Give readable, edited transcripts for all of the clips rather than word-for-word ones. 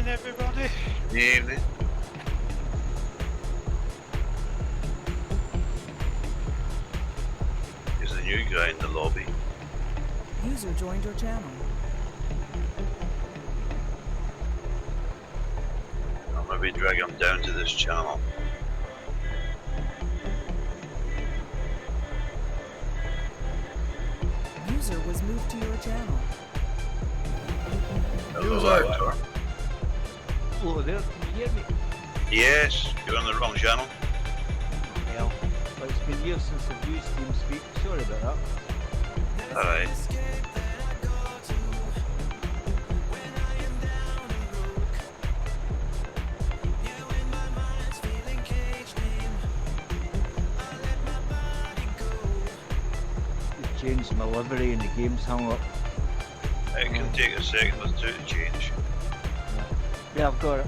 everybody. Evening. There's a new guy in the lobby. User joined your channel. I'll maybe drag him down to this channel. User was moved to your channel. Hello, Actor. Hello there, can you hear me? Yes, you're on the wrong channel. Well, it's been years since I've used TeamSpeak, sorry about that. Alright. They've changed my livery and the game's hung up. It can take a second or two to change. Yeah, I've got it.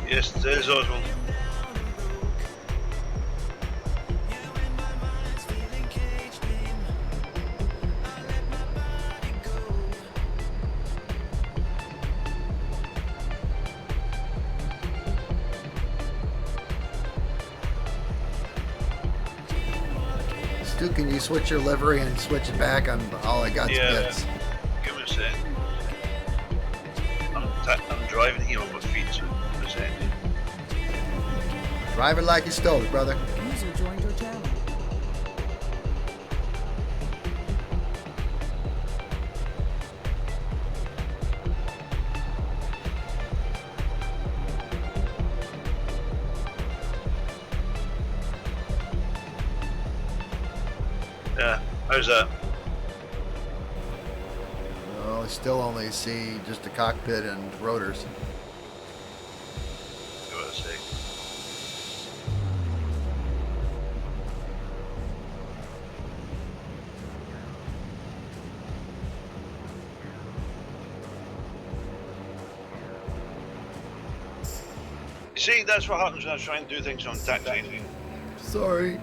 Yes, it is Oswald. Stu, can you switch your livery and switch it back? All I got bits. Give me a sec. I'm driving here on my feet, so give me a sec. Drive it like you stole it, brother. User joined your channel. Yeah, how's that? Well, I still only see just the cockpit and rotors. Give it a sec. You see, that's what happens when I try and do things on tactile. Sorry.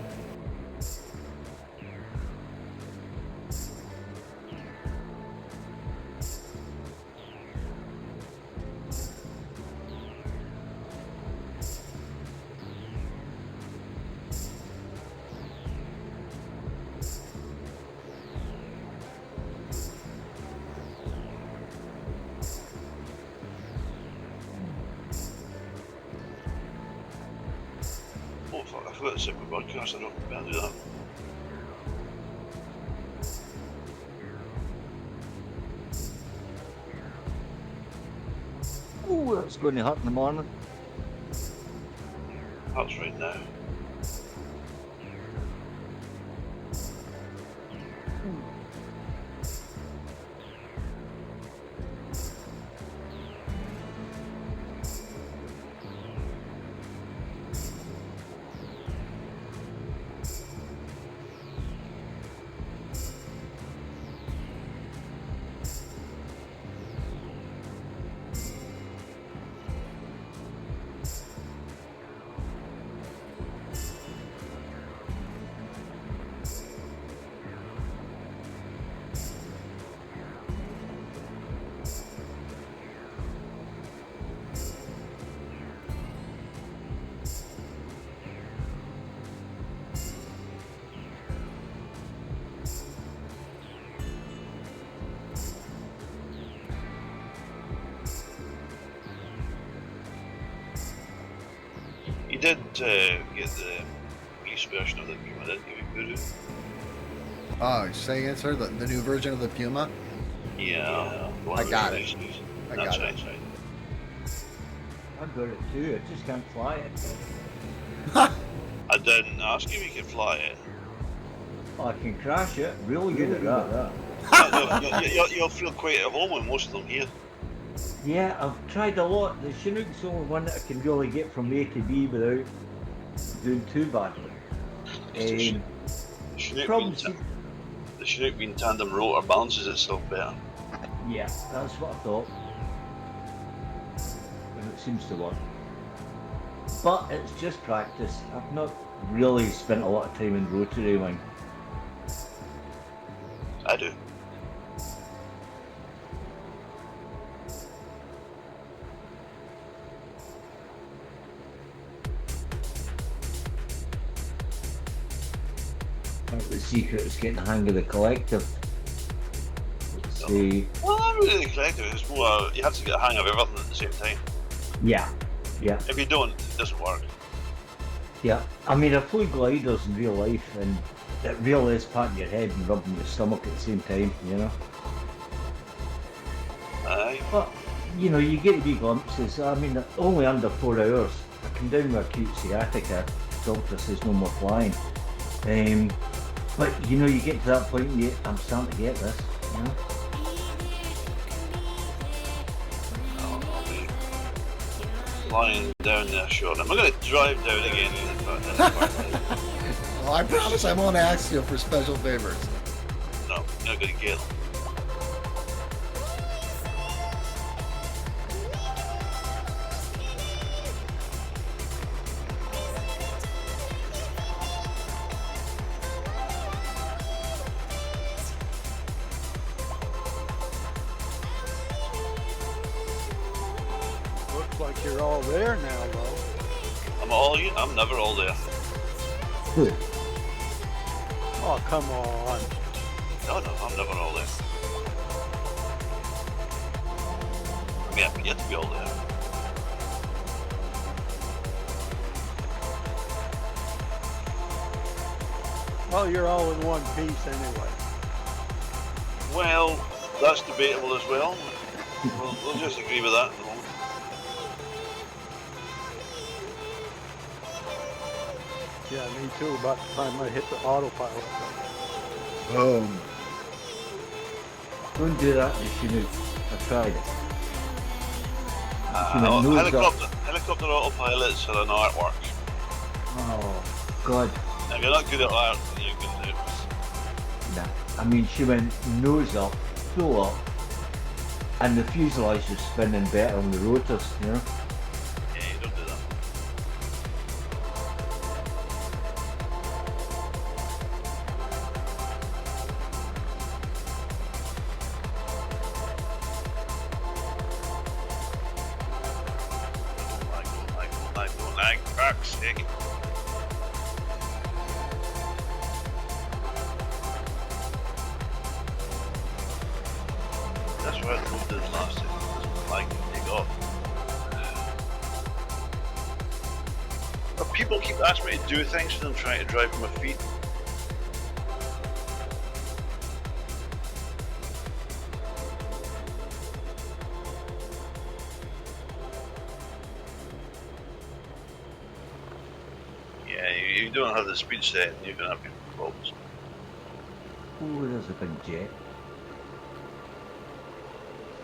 Oh fuck, I forgot to set my broadcaster up. Better do that. Oh, it's going to hurt in the morning. That's right now. You did get the police version of the Puma, didn't you, Guru? Oh, say again, sir? The new version of the Puma? Yeah. I got it. I That's got right, it. right. I got it too, I just can't fly it. I didn't ask if you could fly it. Oh, I can crash it, really good at that. That's You'll feel quite at home with most of them here. Yeah, I've tried a lot. The Chinook's the only one that I can really get from A to B without doing too badly. The Chinook being tandem rotor balances itself better. Yeah, that's what I thought. And it seems to work. But it's just practice. I've not really spent a lot of time in rotary wing. I do. The secret is getting the hang of the collective. Let's see. Well, not really the collective. It's more you have to get a hang of everything at the same time. Yeah. If you don't, it doesn't work. Yeah. I mean, I flew gliders in real life, and it really is patting your head and rubbing your stomach at the same time, you know? Aye. But, you know, you get to be glimpses. I mean, only under 4 hours. I come down with acute sciatica. Doctor says no more flying. But, you know, you get to that point and I'm starting to get this, you know? I'll be flying down there short. I'm not going to drive down again. Well, I promise I won't ask you for special favors. No, you're not going to get them. Looks like you're all there now, though. I'm never all there. Oh, come on. No, I'm never all there. I mean, I'm yet to be all there. Well, you're all in one piece anyway. Well, that's debatable as well. We'll just agree with that at the moment. Yeah, me too. About the time I hit the autopilot. Boom. Don't do that, you shouldn't. I tried it. Nose up. Helicopter autopilots are an artwork. Oh, God. If you're not good at art, then you can do it. Nah. I mean, she went nose up, full up, and the fuselage was spinning better on the rotors, you know? Yeah, you don't do that. Don't lag, fuck's sake. That's why the move didn't last. It doesn't like to take off. But people keep asking me to do things for them, trying to drive with my feet. Yeah, you don't have the speed set, you're gonna have problems. Oh, there's a big jet.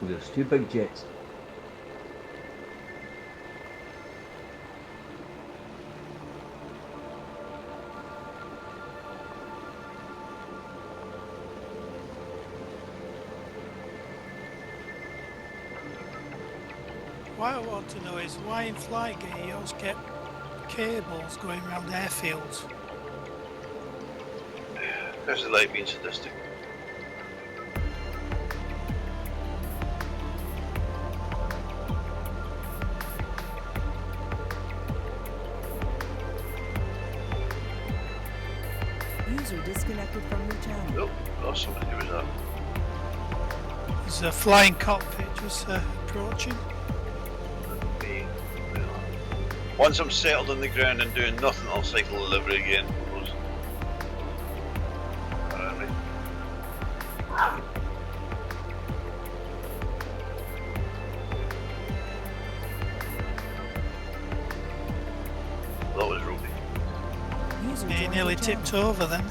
Oh, there's two big jets. What I want to know is why in Flygate you always get cables going around airfields. Because they like being sadistic. User disconnected from your channel. Nope, lost somebody who was that. There's a flying cockpit just approaching. Once I'm settled on the ground and doing nothing, I'll cycle the livery again. Around me. That was ropey. User He joined nearly your tipped channel. over then.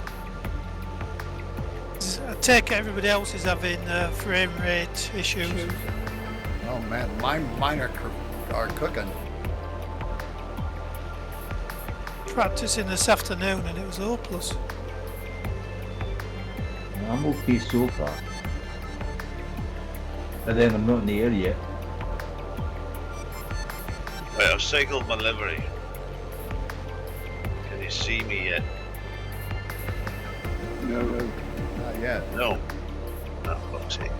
I take it everybody else is having frame rate issues. Oh man, mine are cooking. Practicing this afternoon and it was hopeless. I'm okay so far. But then I'm not in the air yet. Right, I've cycled my livery. Can you see me yet? No, Not yet. No. Oh, fuck's sake.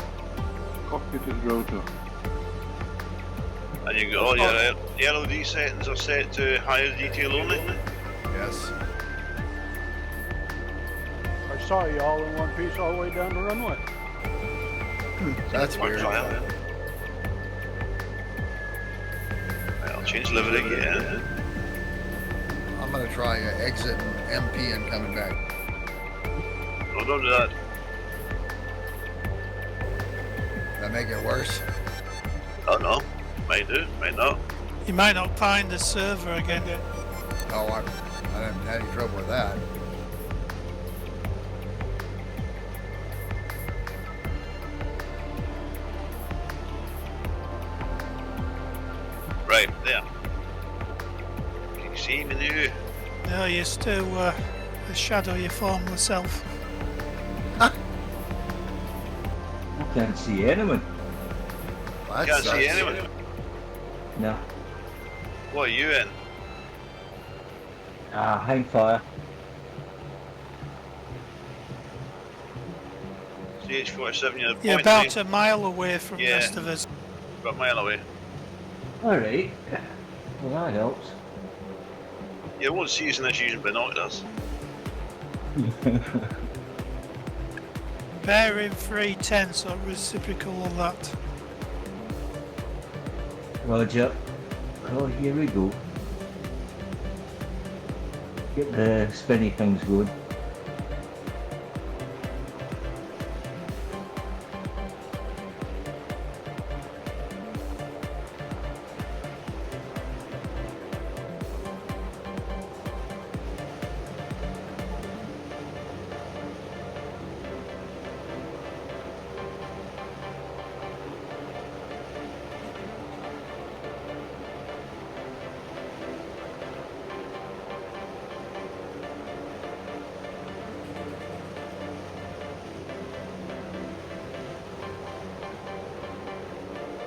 cockpit is rotor. And you got all your LED settings are set to higher detail only? Yes. I saw you all in one piece all the way down the runway. That's Might weird. try it. Right, I'll change livery again. I'm gonna try exit and MP and coming back. No, don't do that. That make it worse? Oh no. Might do, might not. You might not find the server again. Oh, I haven't had any trouble with that. Right, there. Can you see me now? No, you're still a shadow of your former self. I can't see anyone. Well, that Can't sucks. see anyone. No. What are you in? Hang fire. CH-47, you're You're pointing about me. a mile away from the Yeah. rest of us. About a mile away. Alright. Well, that helps. You won't see us unless you're using binoculars. Bearing 310, so reciprocal of that. Roger. Oh, here we go. Get the spinny things going.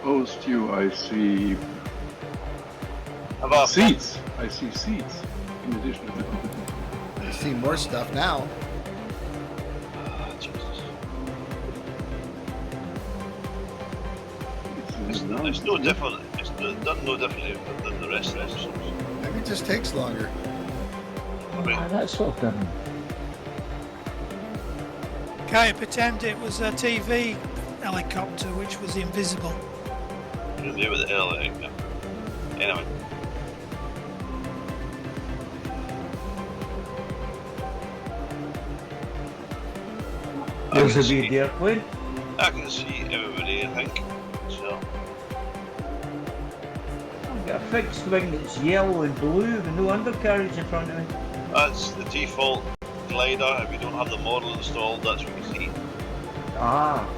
Oh, Stu, I see About seats. I see seats in addition to the I see more stuff now. It's no different. It's done no differently than the rest of the systems. Maybe it just takes longer. I mean, That's sort of done. Can't you pretend it was a TV helicopter which was invisible? you do with the LIEA. Anyway. There's a big airplane. I can see everybody, I think. So, I've got a fixed wing that's yellow and blue with no undercarriage in front of me. that's the default glider. If you don't have the model installed, that's what you see. Ah,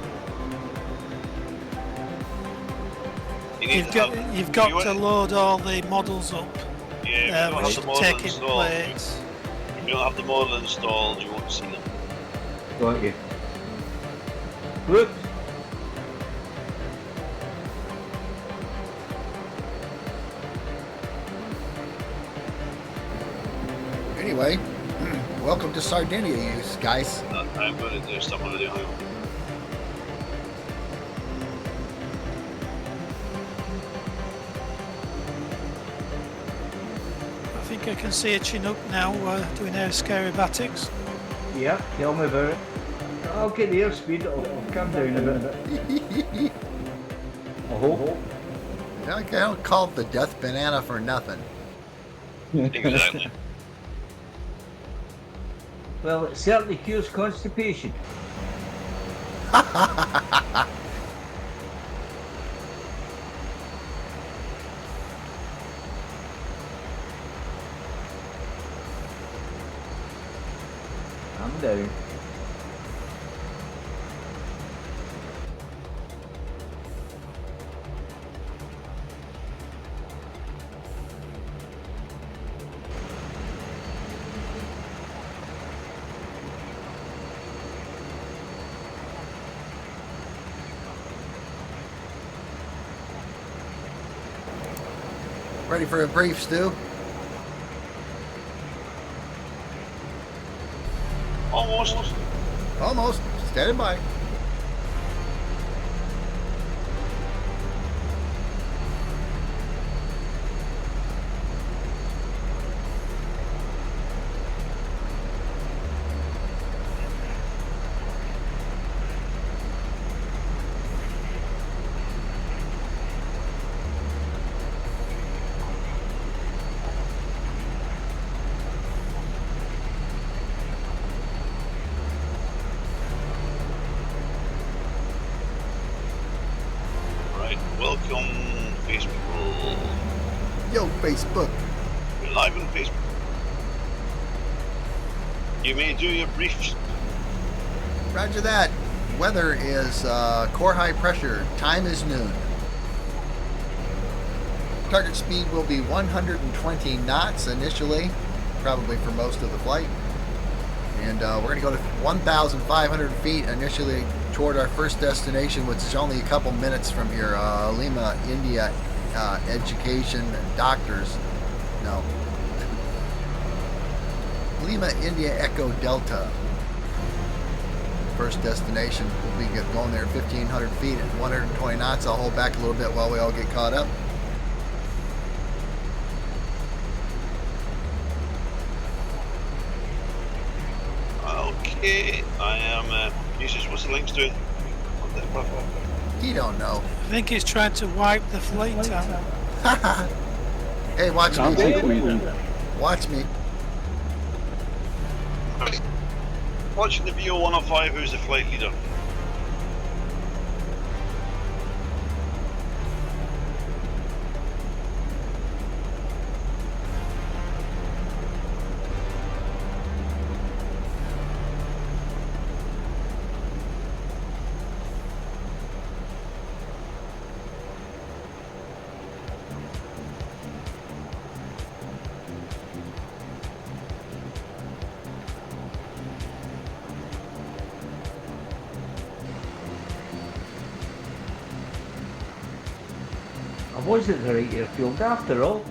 You need You've to got, have, you've got you to want- load all the models up, Yeah, if you don't have which the are model taking installed, place. if you don't have the model installed, you won't see them. got you. Whoops. Anyway, welcome to Sardinia, you guys. I'm going to do stuff on the video. I think I can see a Chinook now doing air acrobatics. Yeah, tell me about it. I'll get the airspeed, I'll calm down a bit. I hope. I don't call it the death banana for nothing. Exactly. Well, it certainly cures constipation. I'm down. Ready for a brief, Stu? Almost. Almost. Standing by. Right, welcome Facebook. Yo, Facebook. We're live on Facebook. You may do your briefs. Roger that. Weather is core high pressure. Time is noon. Target speed will be 120 knots initially, probably for most of the flight. And we're going to go to 1,500 feet initially toward our first destination, which is only a couple minutes from here. Lima, India, Education Doctors. No. Lima, India, Echo Delta. First destination. We'll be going there at 1,500 feet at 120 knots. I'll hold back a little bit while we all get caught up. Okay, I am. Jesus, what's the links doing? What the fuck? You don't know. I think he's trying to wipe the fleet out. Hey, watch Sounds me. like we then. Watch me. Right. Watching the VO 105, who's the flight leader? I was at the right airfield after all.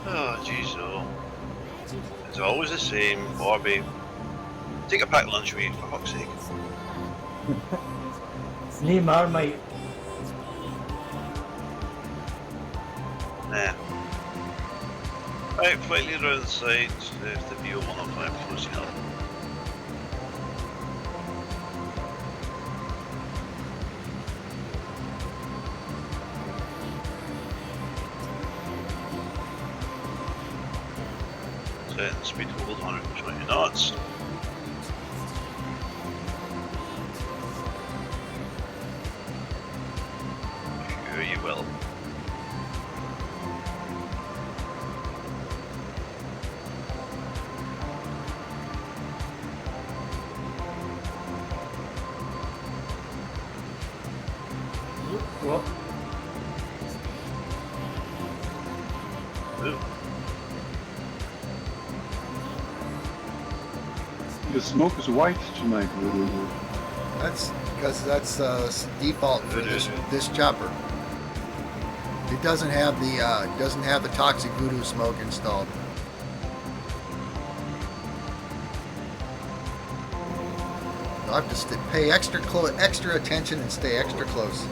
Oh, jeez, oh. It's always the same, Bobby. Take a packed lunch with you, for fuck's sake. Neymar might. Nah. Right, flight leader inside, if the VO 105 closing up. Setting speed hold 120 knots. Sure you will. What? Ooh. The smoke is white tonight. That's because that's default for this chopper. It doesn't have the toxic voodoo smoke installed. I'll have to pay extra attention and stay extra close.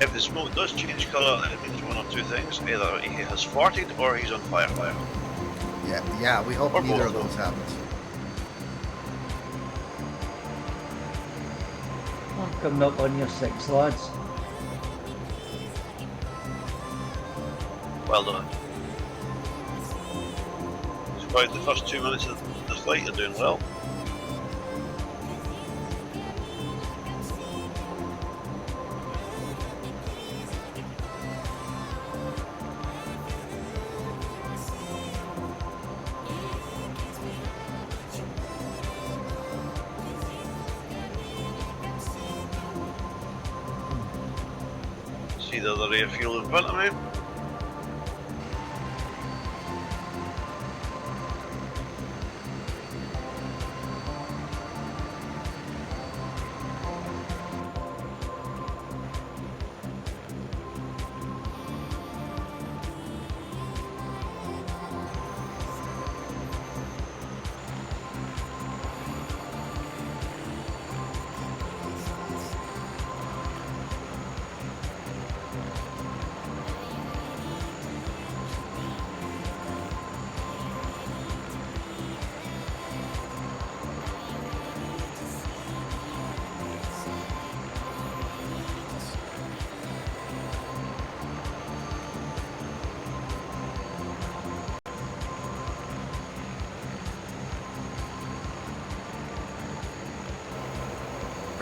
If the smoke does change colour, it means one of two things. Either he has farted or he's on fire. Yeah, we hope Or neither both. of those happens. I'm coming up on your 6, lads. Well done. Despite the first 2 minutes of the flight, you're doing well. See the other refuel in front of me?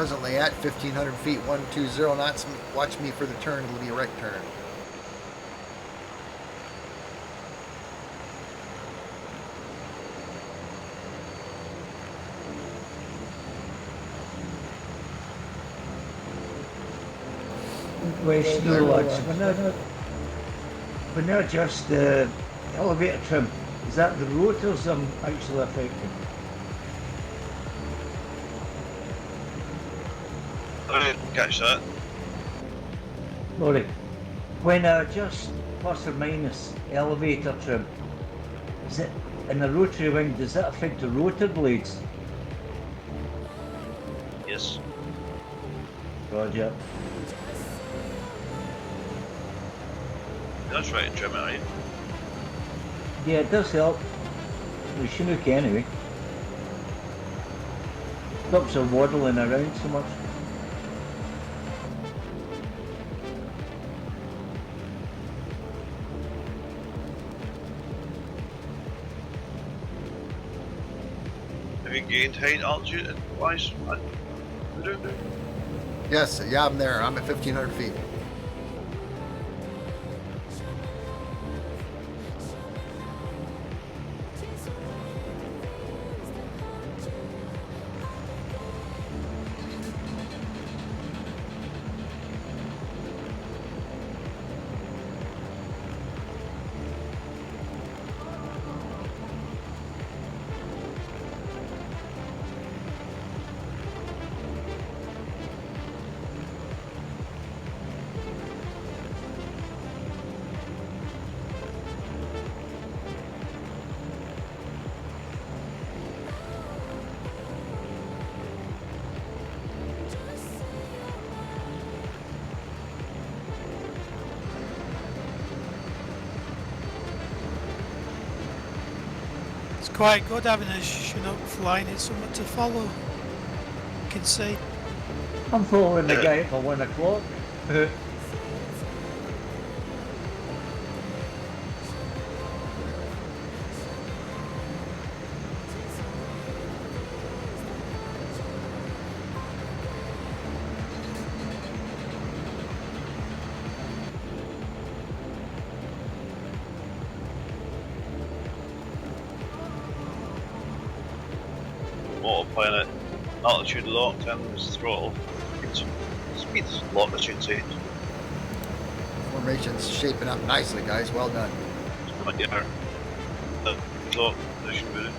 presently at 1,500 feet, 120 knots. Watch me for the turn. It'll be a right turn. West no lads, when they adjust the elevator trim, is that the rotors I'm actually affecting? I didn't catch that. Sorry. When I adjust plus or minus elevator trim, is it in the rotary wing, does that affect the rotor blades? Yes. Roger. That's right, trim it, right? Yeah, it does help. The Chinook anyway. Stops her waddling around so much. Have you gained height altitude wise? Yes, yeah, I'm there. I'm at 1,500 feet. It's quite good having a Chinook flying. It's something to follow. You can see. I'm following the guy for 1 o'clock. Autopilot, altitude locked and throttle. Speed locked, I should say. Formation's shaping up nicely, guys. Well done. Come on, get her. Lock, that should be it.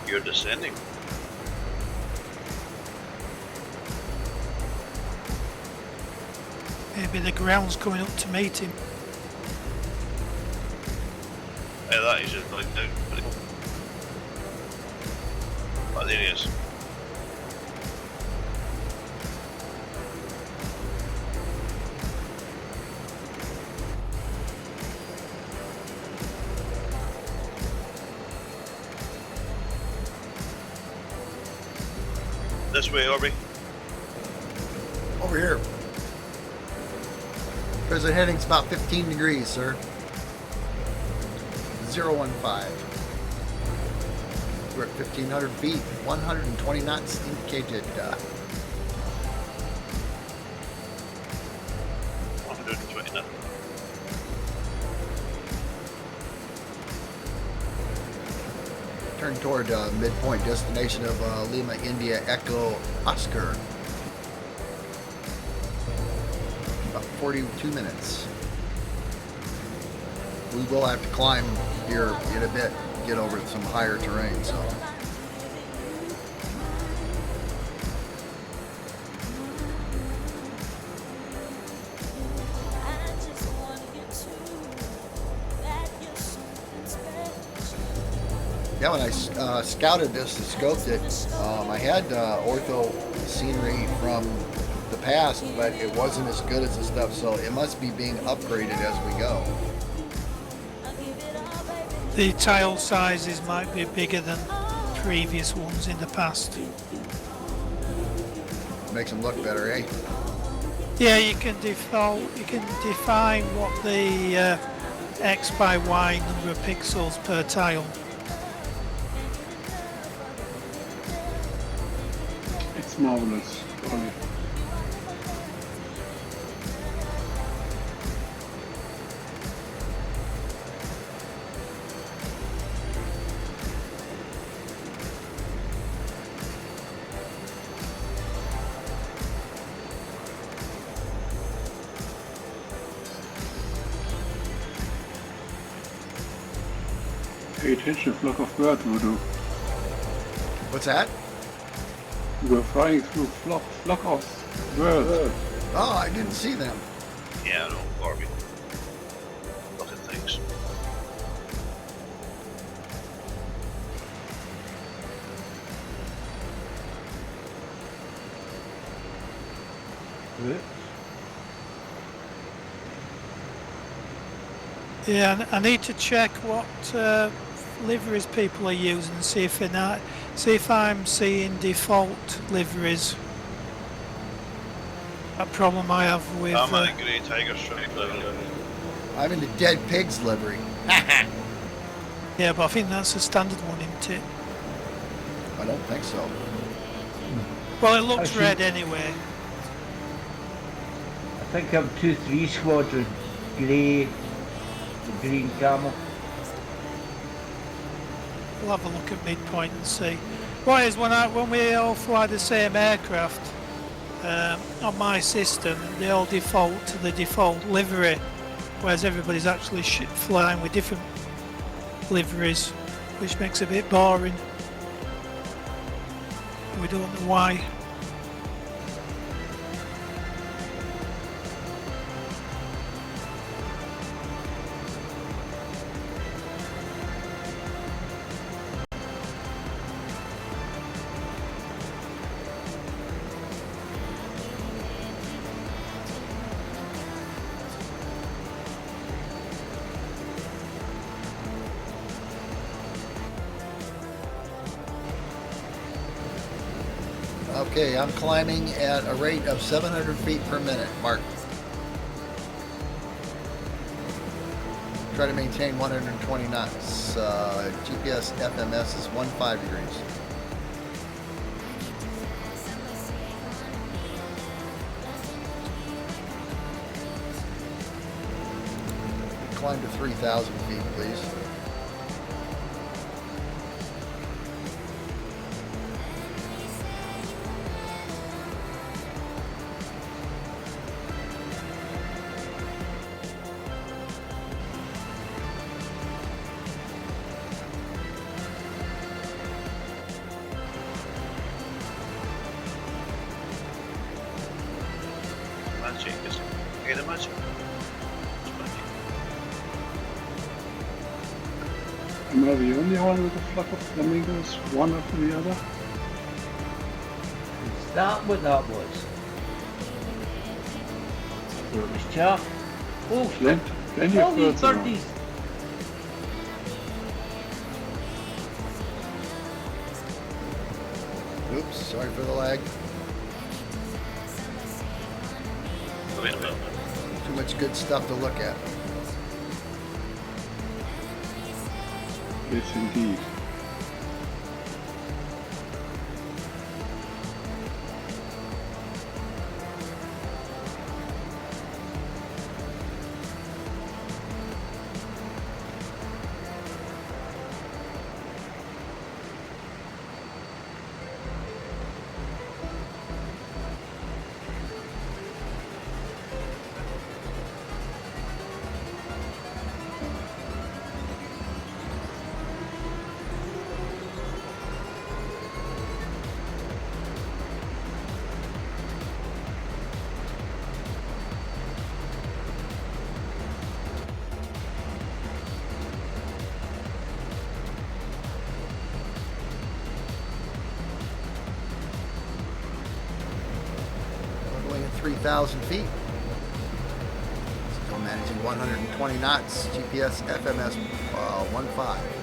You're descending. Maybe the ground's coming up to meet him. Yeah, that is just like down. Oh, there he is. This way, Orby. Over here. Present heading's about 15 degrees, sir. 015. We're at 1,500 feet, 120 knots indicated. 120 knots. Turn toward midpoint destination of Lima, India, Echo, Oscar. About 42 minutes. We will have to climb here in a bit, get over to some higher terrain, so. Yeah, when I scouted this and scoped it, I had ortho scenery from the past, but it wasn't as good as this stuff, so it must be being upgraded as we go. The tile sizes might be bigger than previous ones in the past. Makes them look better, eh? Yeah, you can define what the X by Y number of pixels per tile. It's marvelous. Ollie. Pay attention, flock of birds, Voodoo. What's that? We're flying through flock of birds. Oh, I didn't see them. Yeah, I know, Barbie. Look at things. Yeah, I need to check what liveries people are using and see if I'm seeing default liveries. A problem I have with. I'm in a grey tiger stripe livery. I'm in the dead pig's livery. Yeah, but I think that's a standard one, isn't it? I don't think so. Well, it looks Actually- red anyway. I think I'm 2-3 squadron, grey, the green camel. We'll have a look at midpoint and see. What is when we all fly the same aircraft on my system, they all default to the default livery, whereas everybody's actually flying with different liveries, which makes it a bit boring. We don't know why. Okay, I'm climbing at a rate of 700 feet per minute, Mark. Try to maintain 120 knots. GPS FMS is 15 degrees. Climb to 3,000 feet, please. Magic, is it? Again, a magic. It's magic. Am I the only one with a flock of flamingos, one after the other? Is that what that was? Or it was chaff? Oh, Plenty all of these birds around. birdies! Oops, sorry for the lag. Wait a minute. Too much good stuff to look at. Yes, indeed. Leveling at 3,000 feet. Still managing 120 knots. GPS FMS 15.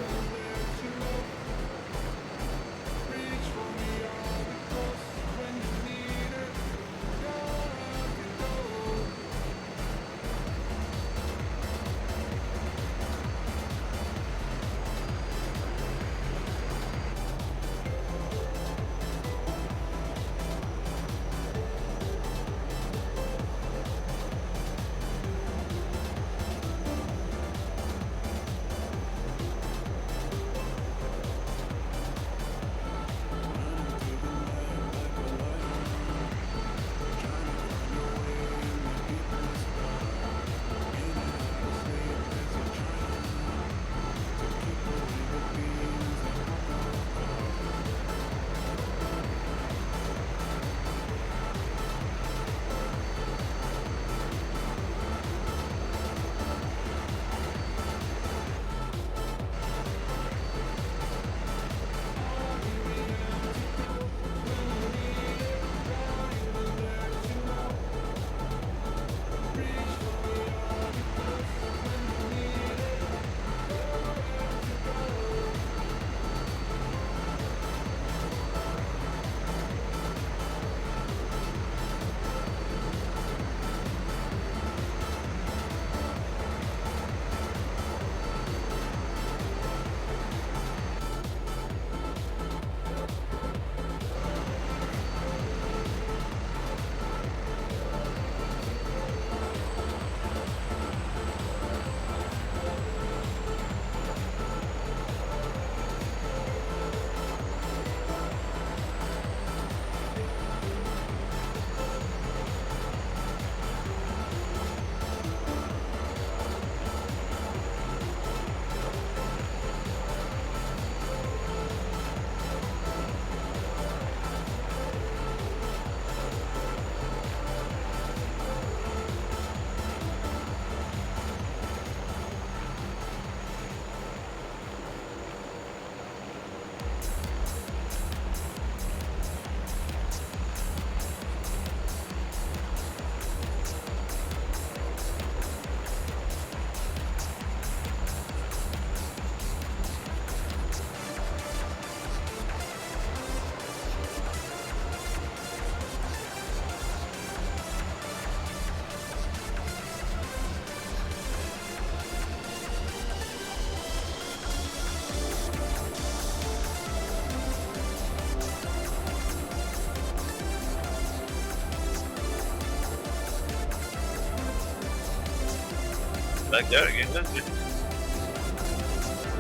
back there again, didn't you?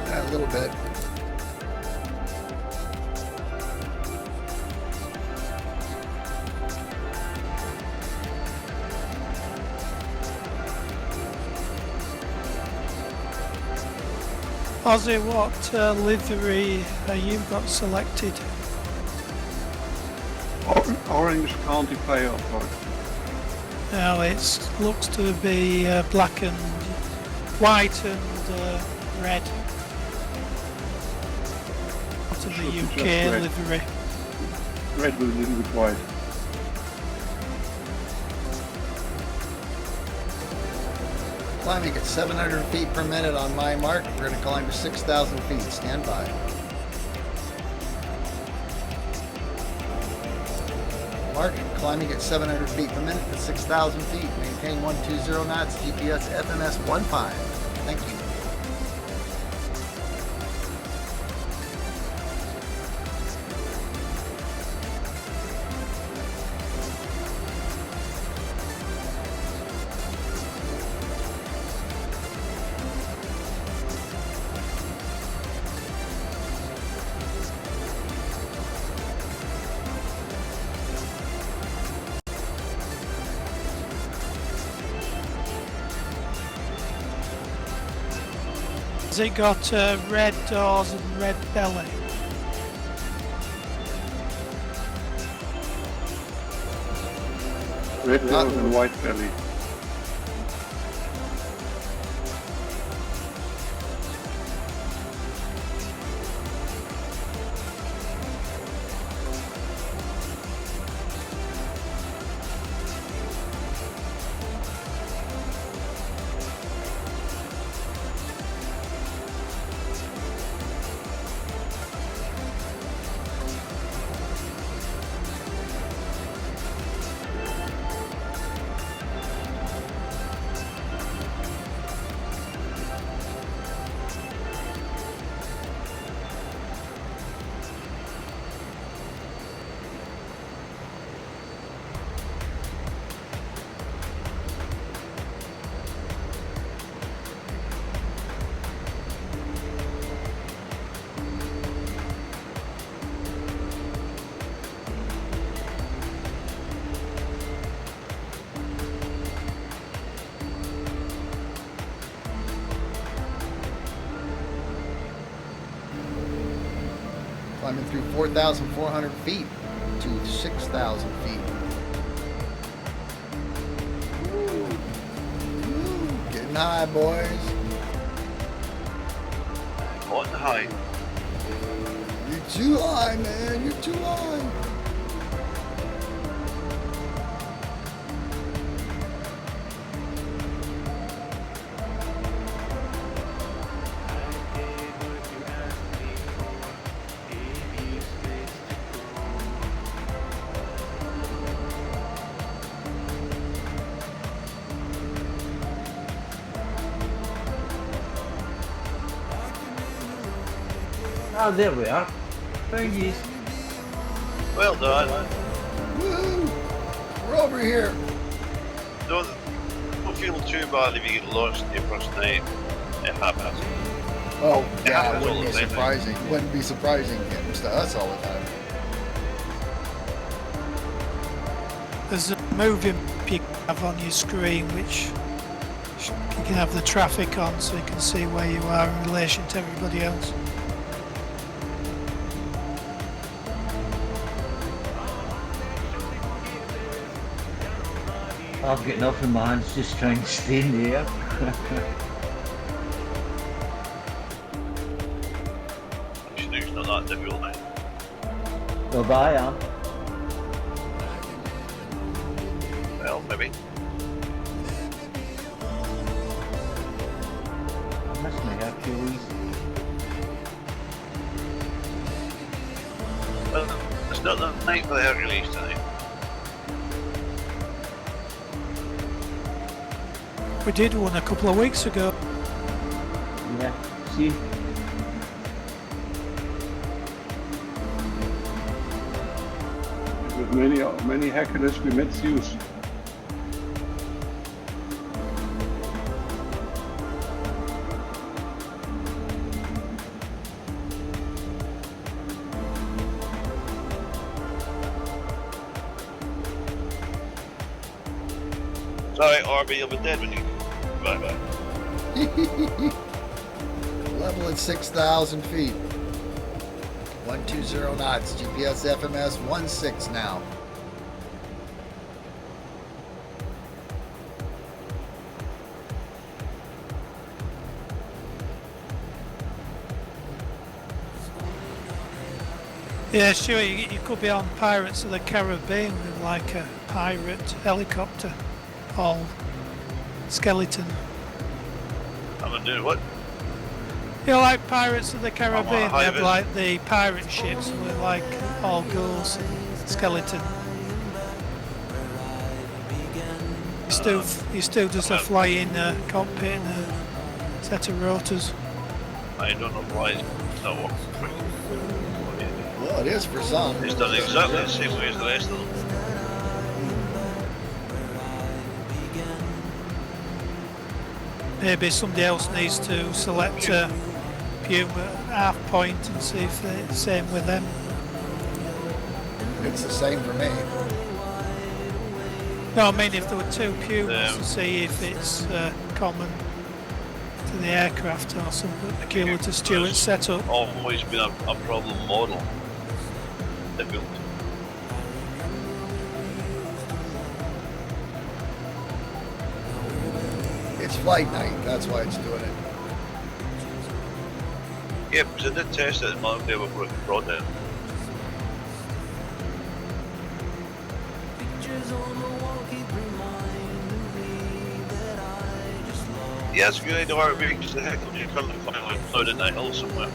Yeah, a little bit. Ozzy, what livery you got selected? Orange County Fire Authority. Now it looks to be black and white and red. To the Should be UK just red. livery. Red with a little bit white. Climbing at 700 feet per minute on my mark. We're going to climb to 6,000 feet. Stand by. Mark, climbing at 700 feet per minute to 6,000 feet. Maintain 120 knots. GPS FMS 15. Thank you. Has it got red doors and red belly? Red doors and white belly. Climbing through 4,400 feet to 6,000 feet. Ooh, getting high, boys. On the high. You're too high, man. You're too high. Ah, there we are. Found you. Well done. Woo! We're over here. Don't feel too bad if you get lost your first night. It happens. Oh, yeah, happens it all wouldn't be the time, surprising. Wouldn't be surprising. It happens to us all the time. There's a moving you have on your screen which you can have the traffic on so you can see where you are in relation to everybody else. I've got nothing, man. It's just trying to stay in the air. Actually, it's not that difficult now. Well, bye, I am. Well, maybe. I missed my Hercules. Well, it's not the night for the Hercules tonight. We did one a couple of weeks ago. Yeah, see? With many Hercules we met Zeus. Sorry, RB, you'll be dead when you. Bye bye. Level at 6,000 feet. 120 knots. GPS FMS 16 now. Yeah, sure, you could be on Pirates of the Caribbean with like a pirate helicopter, all skeleton. I'm gonna do what? You know, like Pirates of the Caribbean, they have high-vis. like the pirate ships with like all ghouls and skeleton. You still just a flying cockpit and a set of rotors. I don't know why it's not working. Well, it is for some. It's done exactly the same way as the rest of them. Maybe somebody else needs to select a Puma half point and see if they're the same with them. It's the same for me. No, I mean if there were two Pumas to see if it's common to the aircraft or something peculiar to Stuart's setup. Always been a problem model. They built. It's FlightNight. That's why it's doing it. Yeah, because I did test it in Monday before it brought in. Yeah, it's a good idea to RB because the heck you're currently flying like cloud in that hill somewhere.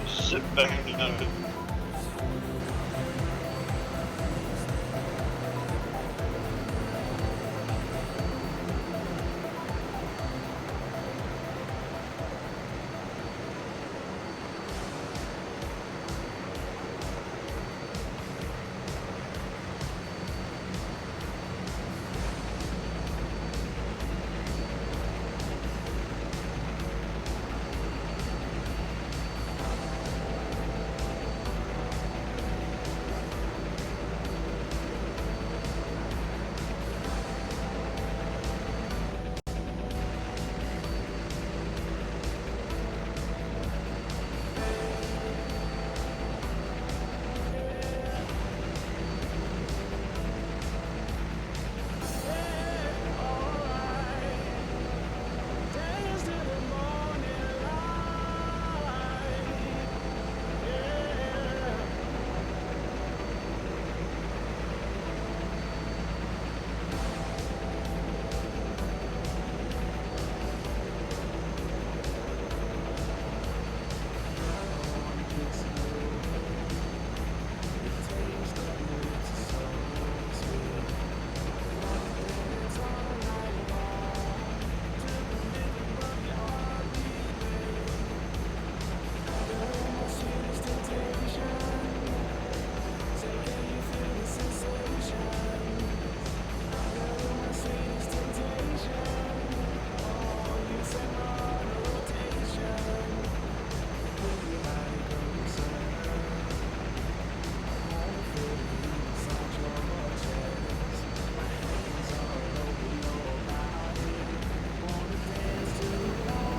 Sit back and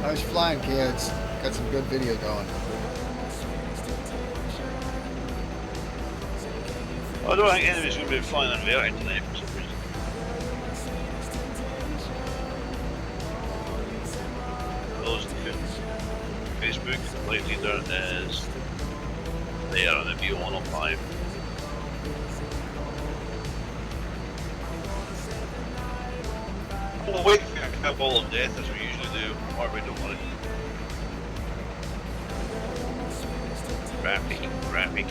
Nice flying, kids. Got some good video going. I don't think anybody's going to be flying inverted tonight for some reason. Those on Facebook, flight leader is there on the VO105. We'll wait for a ball of death as we usually do, or we don't want it. Traffic.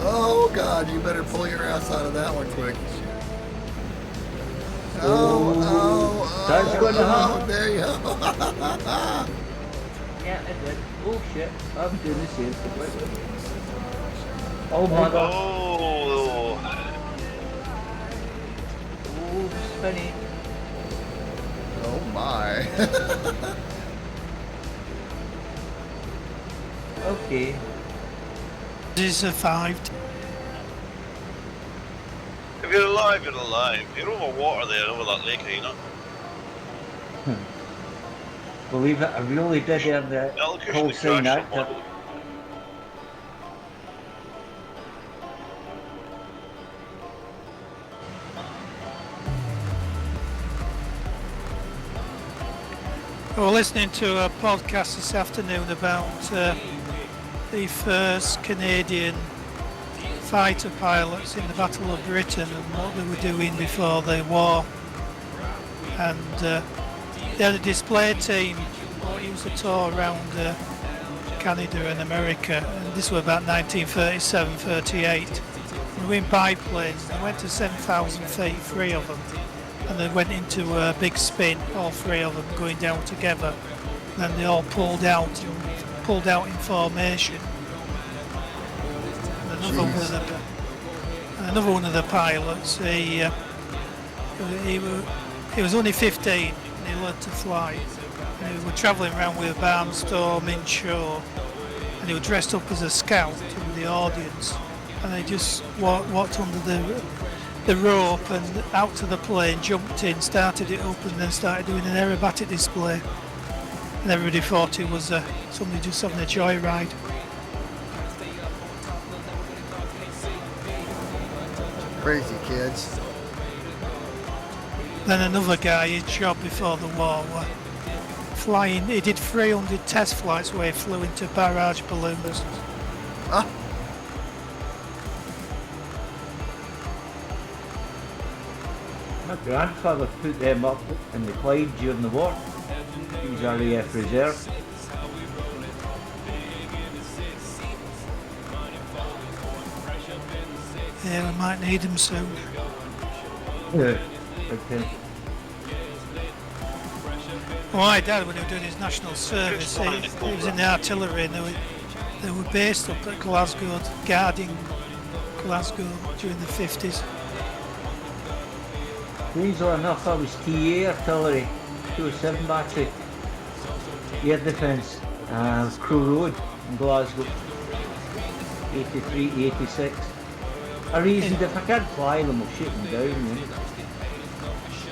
Oh God, you better pull your ass out of that one quick. That's gonna happen. There you go. Yeah, it did. Oh shit, I'm doing the same. Oh my god. Oh, Oh, spinny. Oh my. Okay. He survived. if you're alive, you're alive. You're over water there, over that lake, are you not? Believe it, I really did hear the Electricity whole sign crash out. model. We were listening to a podcast this afternoon about the first Canadian fighter pilots in the Battle of Britain and what they were doing before the war. And they had a display team that used to tour around Canada and America. And this was about 1937-38. They were in biplanes. They went to 7,000 feet, 3 of them. And they went into a big spin, all 3 of them going down together. Then they all pulled out in formation. And another one of the pilots, he was only 15 and he learned to fly. And he was travelling around with a barnstorm inshore, and he was dressed up as a scout in the audience. And they just walked under the rope and out to the plane, jumped in, started it up, and then started doing an aerobatic display. And everybody thought it was somebody just having a joyride. Crazy kids. Then another guy, his job before the war was flying. He did 300 test flights where he flew into barrage balloons. Ah. My grandfather put them up in the Clyde during the war. He was RAF reserve. Yeah, we might need him soon. Yeah. Okay. Well, my dad, when he was doing his national service, he was in the artillery, and they were based up at Glasgow, guarding Glasgow during the 50s. Strangely enough, I was TA artillery, 207 battery, air defence, Crew Road in Glasgow, 83, 86. I reasoned if I can't fly them, I'll shoot them down. You know.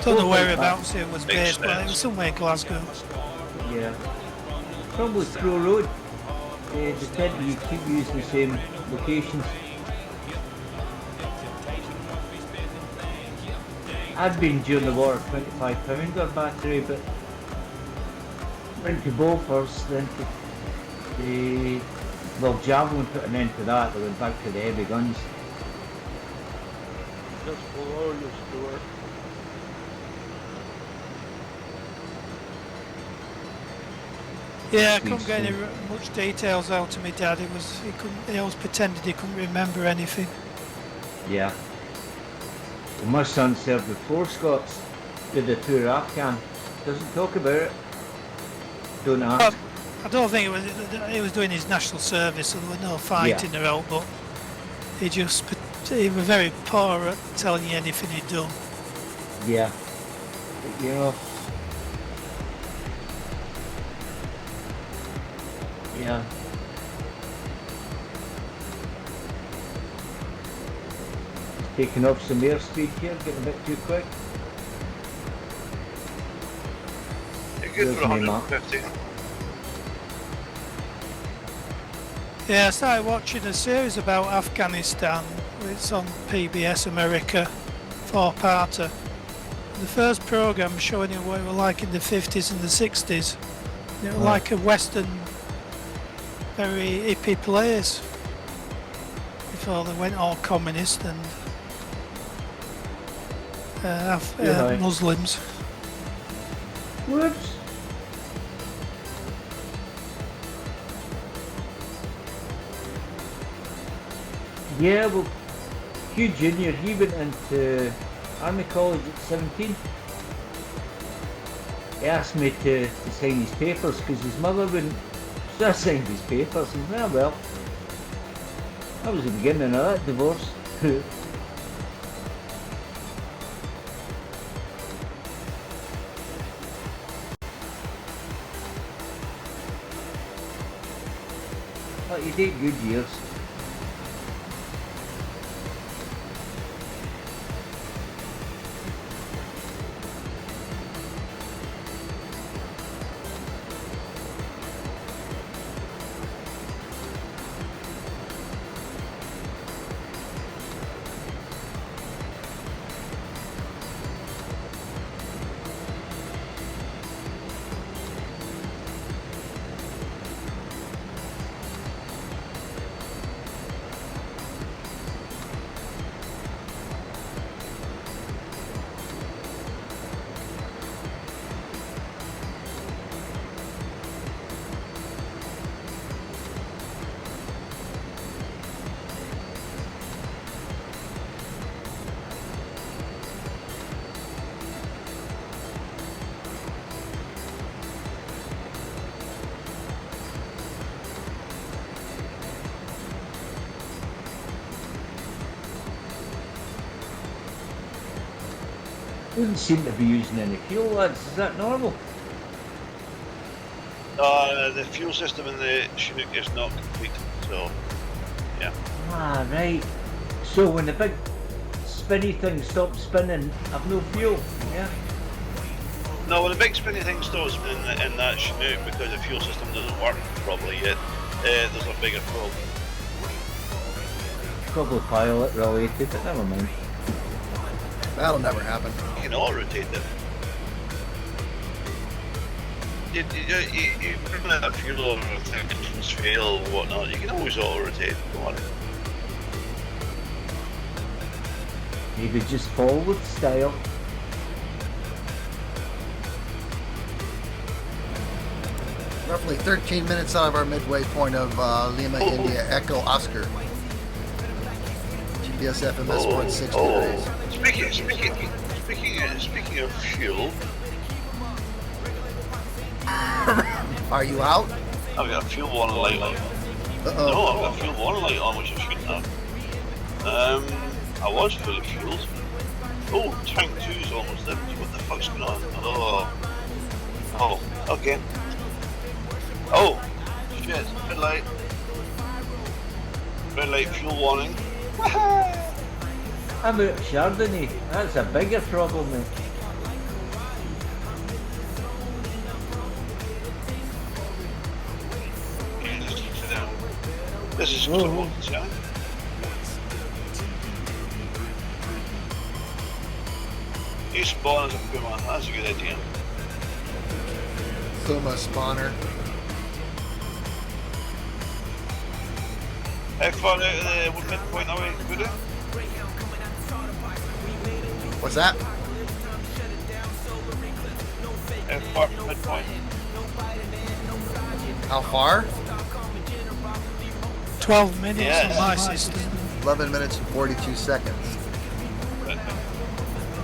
Don't know whereabouts it was based, but it was somewhere in Glasgow. Yeah. Probably Crew Road. They tend to keep using the same locations. I'd been during the war a 25 pounder battery, but went to Beaufort's, then to the Javelin put an end to that, they went back to the heavy guns. Just below you, Stuart. Yeah, I couldn't get any much details out of my dad. He always pretended he couldn't remember anything. Yeah. Well, my son served with 4 Scots, did a tour of Afghan. Doesn't talk about it. Don't ask. I don't think he was doing his national service, so there was no fighting around, but he was very poor at telling you anything he'd done. Yeah. But, you know. Yeah. Taking off some airspeed here, getting a bit too quick. You're good for There's me, 150. Yeah, I started watching a series about Afghanistan. It's on PBS America, 4-parter. The first programme showing you what it was like in the 50s and the 60s. It was like a western, very hippie place before they went all communist and Muslims. Whoops. Yeah, well, Hugh Jr., he went into Army College at 17. He asked me to sign his papers because his mother wouldn't. So I signed his papers and well, that was the beginning of that divorce. But he did good years. Doesn't seem to be using any fuel, lads. Is that normal? The fuel system in the Chinook is not complete, so yeah. Ah, right. So when the big spinny thing stops spinning, I've no fuel, yeah? No, when the big spinny thing stops in that Chinook because the fuel system doesn't work properly yet, there's a bigger problem. Probably pilot related, but never mind. That'll never happen. You can auto-rotate them. You run out of fuel or if engines fail or whatnot, you can always auto-rotate, don't worry. Maybe just forward style. Roughly 13 minutes out of our midway point of Lima, India, Echo Oscar. GPS FMS 160 degrees. Speaking of fuel, Are you out? I've got a fuel warning light on. Uh-oh. No, I've got a fuel warning light on, which I shouldn't have. I was fully fueled. Oh, tank 2's almost empty. What the fuck's going on? Oh, okay. Oh, shit, red light. Red light, fuel warning. I'm out Sardinia. That's a bigger problem, mate. This is cool, yeah. You spawn as a Puma, that's a good idea. Puma spawner. How far out of the midpoint are we, Buddha? What's that? How far from midpoint? How far? 12 minutes Yes. on my system. 11 minutes and 42 seconds.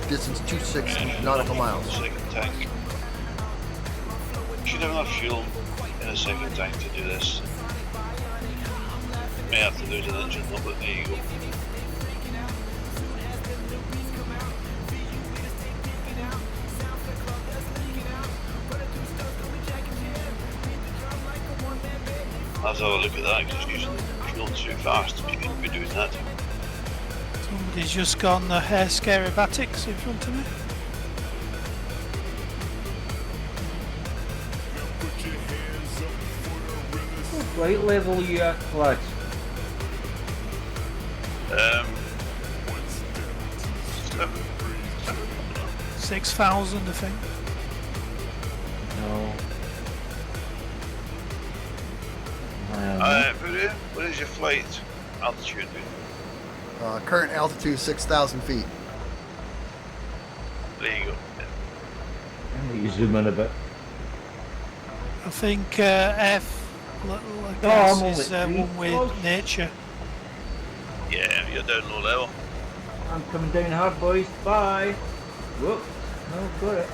Distance 26 nautical miles. Second tank. Should have enough fuel in a second tank to do this. May have to lose an engine, but there you go. Let's have a look at that, because it's using fuel too fast. You shouldn't be doing that. Somebody's just gone the hair scarabatics in front of me. flight level you at, lads? 6,000, I think. No. What is your flight altitude? Current altitude 6,000 feet. There you go. Let me zoom in a bit. I think F Oh, I'm is only one with close. nature. Yeah, you're down low level. I'm coming down hard, boys. Bye. Whoop. No, got it.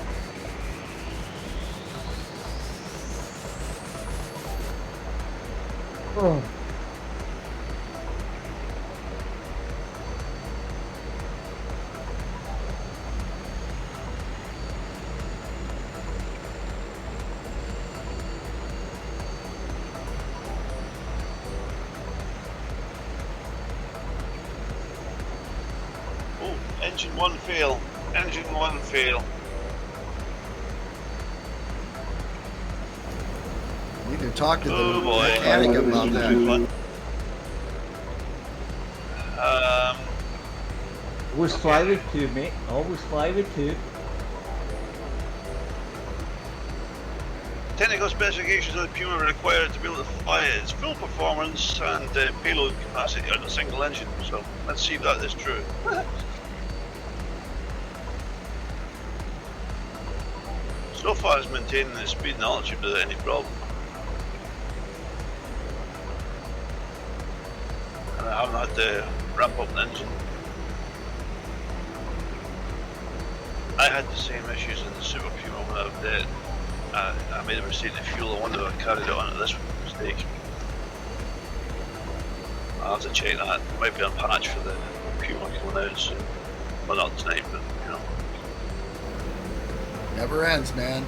Oh. Oh, engine one fail. Engine one fail. We need to talk to the Oh boy. mechanic about that. Always fly with two, mate. Always fly with two. Technical specifications of the Puma are required to be able to fly its full performance and payload capacity on a single engine. So let's see if that is true. So far it's maintaining the speed and altitude without any problem. And I haven't had to ramp up the engine. I had the same issues in the Super Puma when I made a mistake in the fuel. I wonder if I carried it on at this mistake. I'll have to check that. There might be a patch for the Puma coming out soon. Well, not tonight, but you know. Never ends, man.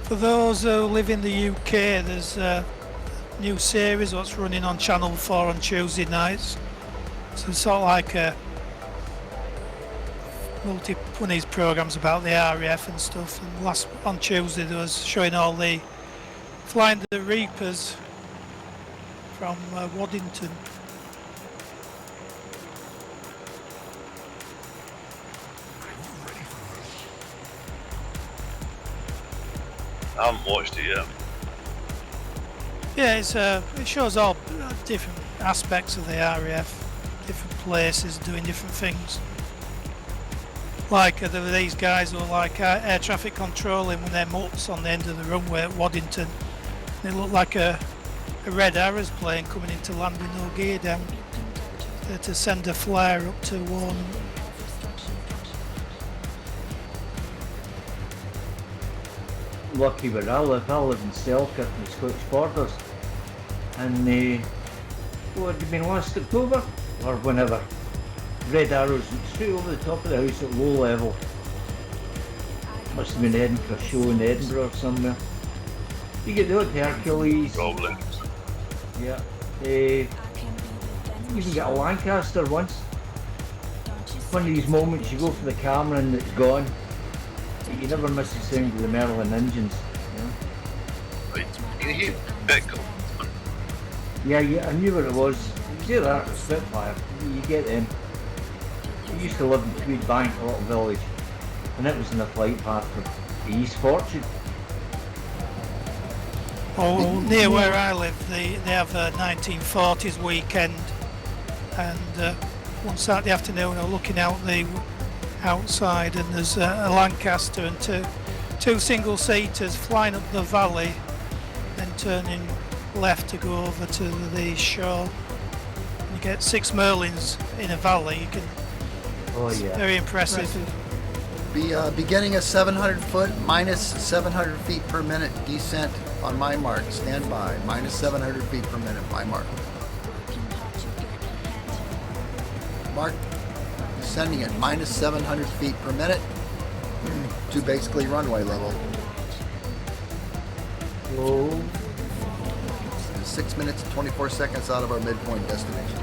For those who live in the UK, there's a new series what's running on Channel 4 on Tuesday nights. So it's sort of like a one of these programs about the RAF and stuff. And last on Tuesday they was showing all the flying the Reapers from Waddington. I haven't watched it yet. Yeah, it shows all different aspects of the RAF, different places doing different things. Like there were these guys who were like air traffic controlling when they're mutts on the end of the runway at Waddington. It looked like a Red Arrows plane coming into land with no gear down to send a flare up to warn them. Lucky where I live in Selkirk in the Scottish borders, and what had it been last October or whenever, Red Arrows straight over the top of the house at low level. Must have been Edinburgh show in Edinburgh or somewhere. You get the odd Hercules. Probably. Yeah. You can get a Lancaster once. One of these moments you go for the camera and it's gone. You never miss the sound of the Merlin engines. Right. You hear Beckle? Yeah, I knew what it was. You see that, Spitfire, you get them. I used to live in Tweed Bank, a little village, and it was in the flight path for the East Fortune. Oh, near where I live, they have a 1940s weekend, and one Saturday afternoon, I was looking out the outside, and there's a Lancaster and two single-seaters flying up the valley, then turning left to go over to the shore. You get 6 Merlins in a valley. You can. Oh yeah. Very impressive. Beginning at 700 foot, minus 700 feet per minute descent on my mark. Stand by. Minus 700 feet per minute, my mark. Mark, descending at minus 700 feet per minute to basically runway level. Oh. 6 minutes and 24 seconds out of our midpoint destination.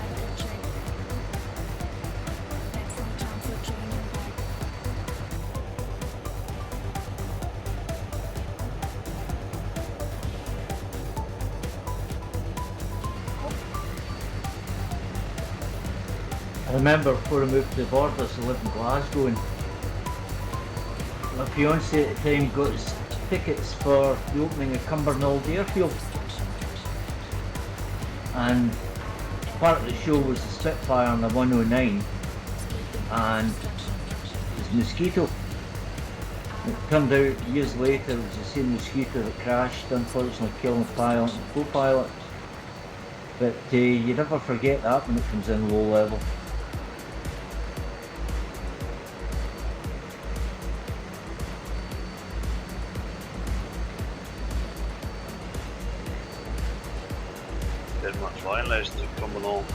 I remember before I moved to the borders, I lived in Glasgow, and my fiance at the time got us tickets for the opening of Cumbernauld Airfield. And part of the show was the Spitfire on the 109 and it was Mosquito. It turned out years later it was the same Mosquito that crashed, unfortunately killing the pilot and the co-pilot. But you never forget that when it comes in low level. Did much flying lessons coming on.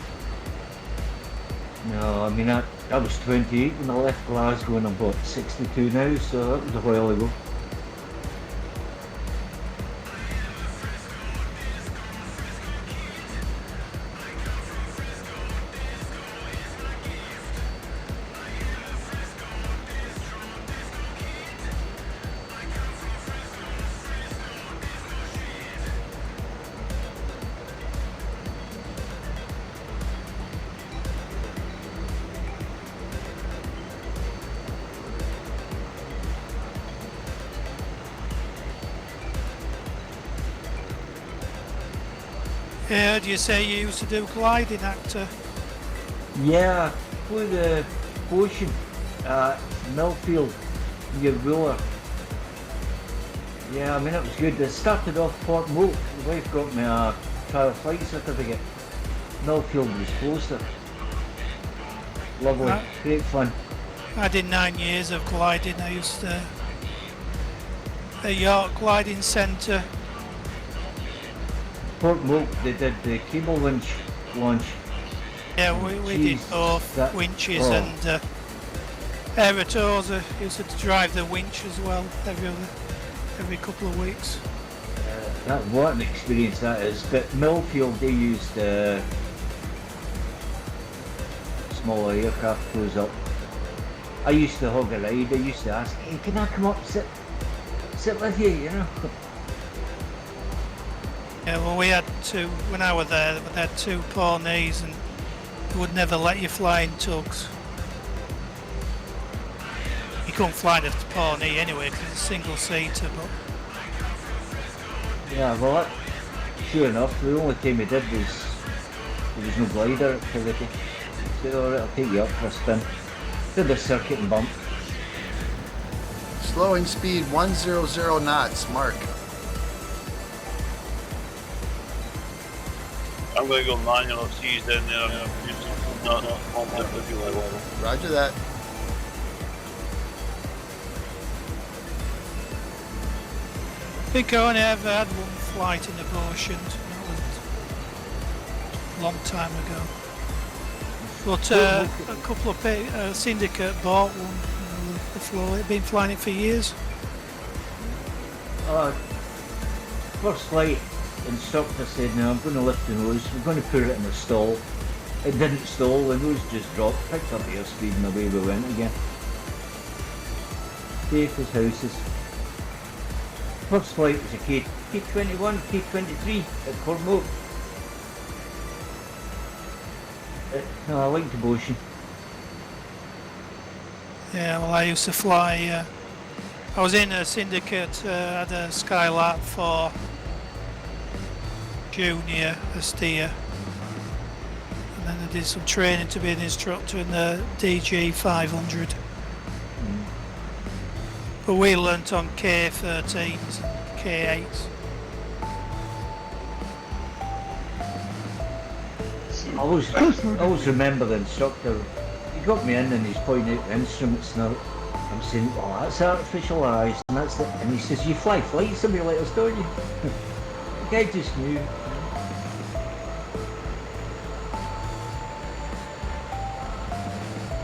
No, I mean I was 28 when I left Glasgow and I'm about 62 now, so that was a while ago. I heard you say you used to do gliding, actor. Yeah, flew the Ocean at Millfield near Wooler. Yeah, I mean it was good. I started off Port Moat. The wife got me a trial flight certificate. Millfield was closer. Lovely, great fun. I did 9 years of gliding. I used to at York Gliding Centre. Port Moat, they did the cable winch launch. Yeah, we did both winches and aerators. I used to drive the winch as well every couple of weeks. That what an experience that is. But Millfield, they used smaller aircraft goes up. I used to hog a ride. I used to ask, hey, can I come up sit with you, you know? Yeah, well, we had when I was there, we had 2 Pawnees and they would never let you fly in tugs. You couldn't fly the Pawnee anyway because it's a single seater, but... Yeah, well, sure enough, the only time we did was there was no glider activity. So, alright, I'll take you up for a spin. Did the circuit and bump. Slowing speed 100 knots, Mark. I'm going to go manual of C's down there. Not on the refuel level. Roger that. I think I only ever had one flight in the ocean. That was a long time ago. But a couple of syndicate bought one. The floor. They've been flying it for years. First flight, instructor said, no, I'm going to lift the nose, we're going to put it in a stall. It didn't stall, the nose just dropped, picked up airspeed and away we went again. Safe as houses. First flight was a K-21, K-23 at Port Moat. No, I liked the ocean. Yeah, well, I used to fly. I was in a syndicate, had a Skylark for Junior, a steer. And and I did some training to be an instructor in the DG 500. But we learnt on K13s, K8s. I always remember the instructor. He got me in and he's pointing out the instruments and I'm saying, "Oh, that's artificial eyes," and that's and he says, "You fly flight simulators, don't you?" The guy just knew.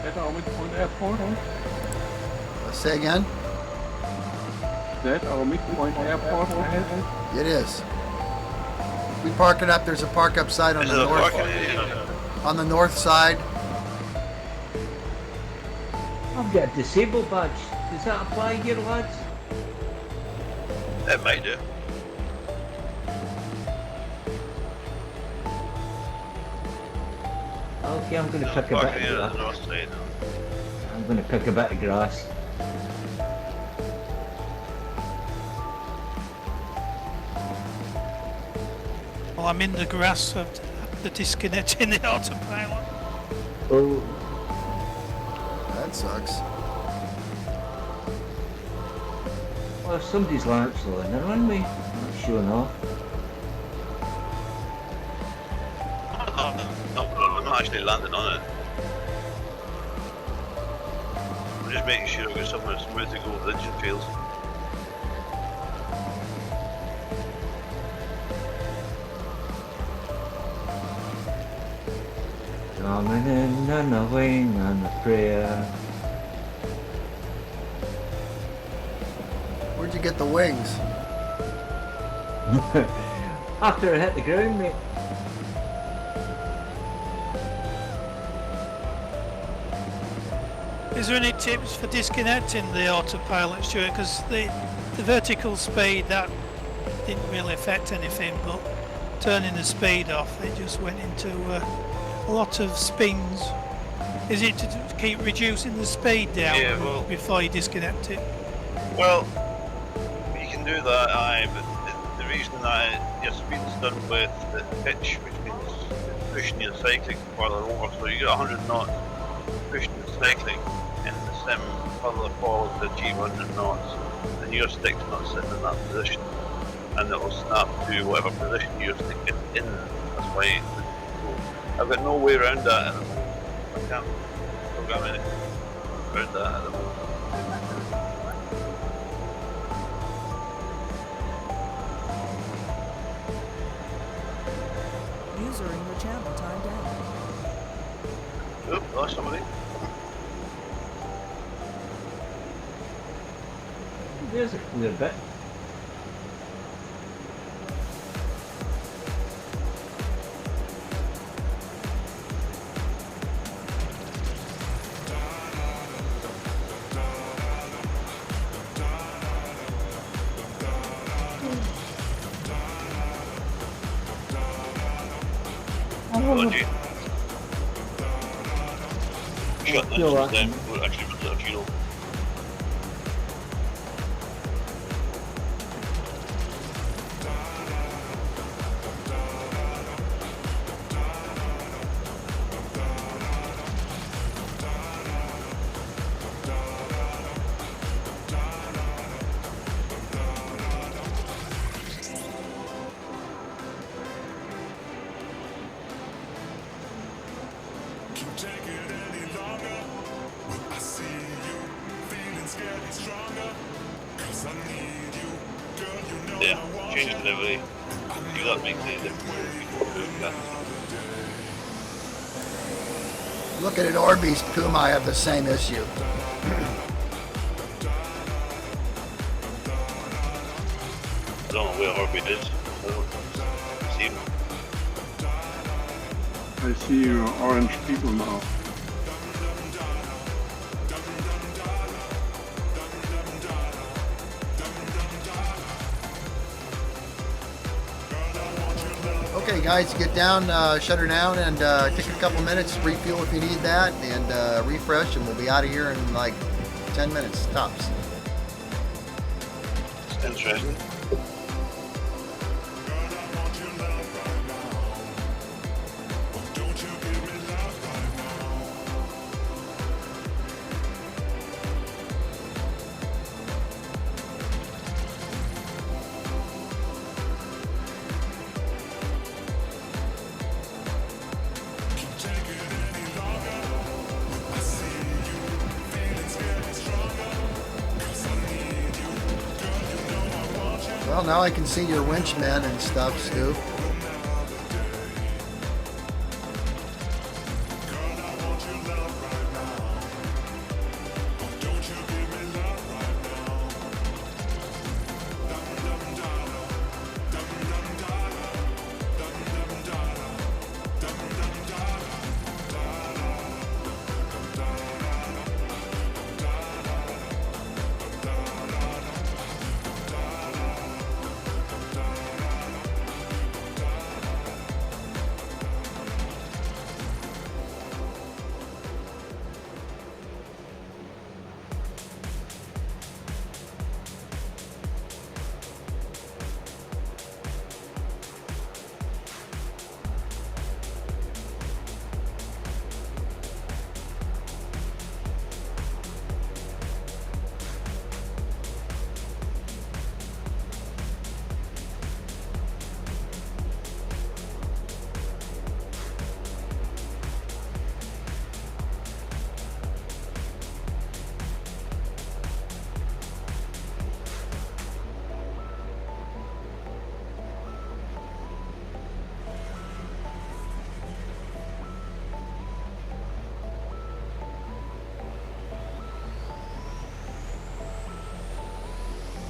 That our midpoint airport, huh? Say again? That our midpoint airport ahead? It is. We park it up. There's a park up side on Is the it a north. parking area? On the north side. I've got a disabled badge. Does that apply here, lads? It might do. Okay, I'm going to There's pick a parking bit area of on the grass. north side. I'm going to pick a bit of grass. Well, I'm in the grass of the disconnecting the autopilot. Oh, That sucks. well, somebody's actually landing on me. Not showing off. I'm not actually landing on it. I'm just making sure I've got somewhere smooth to go with the engine fails. Coming in and away and a prayer. Where'd you get the wings? After I hit the ground, mate. Is there any tips for disconnecting the autopilot, Stuart? Because the vertical speed, that didn't really affect anything, but turning the speed off, it just went into a lot of spins. Is it to keep reducing the speed down Yeah, well- before you disconnect it? Well, you can do that, aye, but the reason that your speed's done with the pitch, which means pushing your cycling further over, so you get 100 knots pushing the cycling in the sim further forward to achieve 100 knots, and your stick's not sitting in that position, and it will snap to whatever position your stick is in. That's why I've got no way around that at the moment. I can't program anything around that at the moment. User in your channel timed out. Oop, lost somebody. There's a clear bit. Apology. Shut the You're engine welcome. down. We're actually running out of fuel. Yeah, change delivery. See that makes any difference. Looking at Orbeez Puma, I have the same issue. I don't know where Orbit is. I don't see him. I see your orange people now. Okay, guys, get down, shut her down, and take a couple minutes, refuel if you need that, and refresh, and we'll be out of here in like 10 minutes tops. It's interesting. Well, now I can see your winch men and stuff, Stu.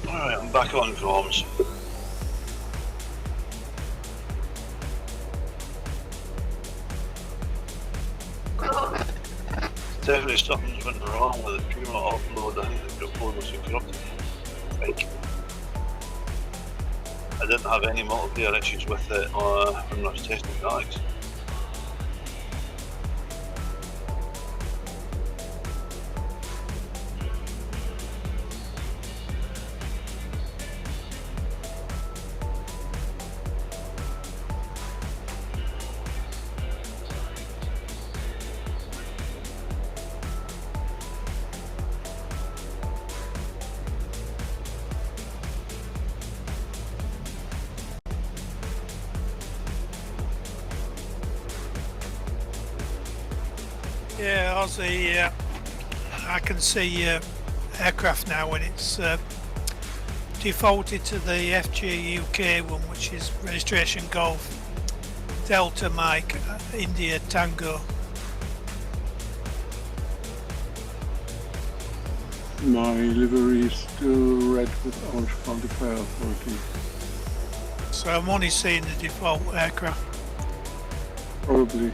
Alright, I'm back on comms. Definitely something's went wrong with the Puma offload. I think the code was corrupted. I didn't have any multiplayer issues with it when I was testing guides. Yeah, Aussie, I can see aircraft now when it's defaulted to the FGUK one, which is registration Golf Delta Mike India Tango. My livery is still red with orange from the fire authority. So I'm only seeing the default aircraft. Probably.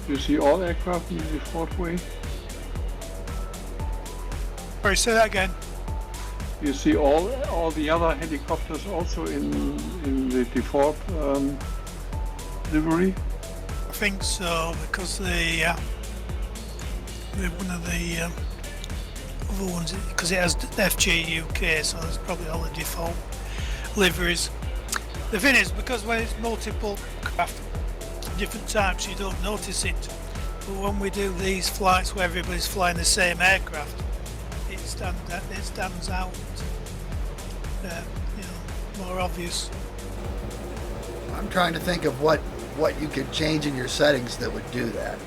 You see all aircraft in the default way? Sorry, say that again. You see all the other helicopters also in the default livery? I think so, because one of the other ones, because it has FGUK, so there's probably all the default liveries. The thing is, because when it's multiple craft, different types, you don't notice it. But when we do these flights where everybody's flying the same aircraft, it stands out. More obvious. I'm trying to think of what you could change in your settings that would do that.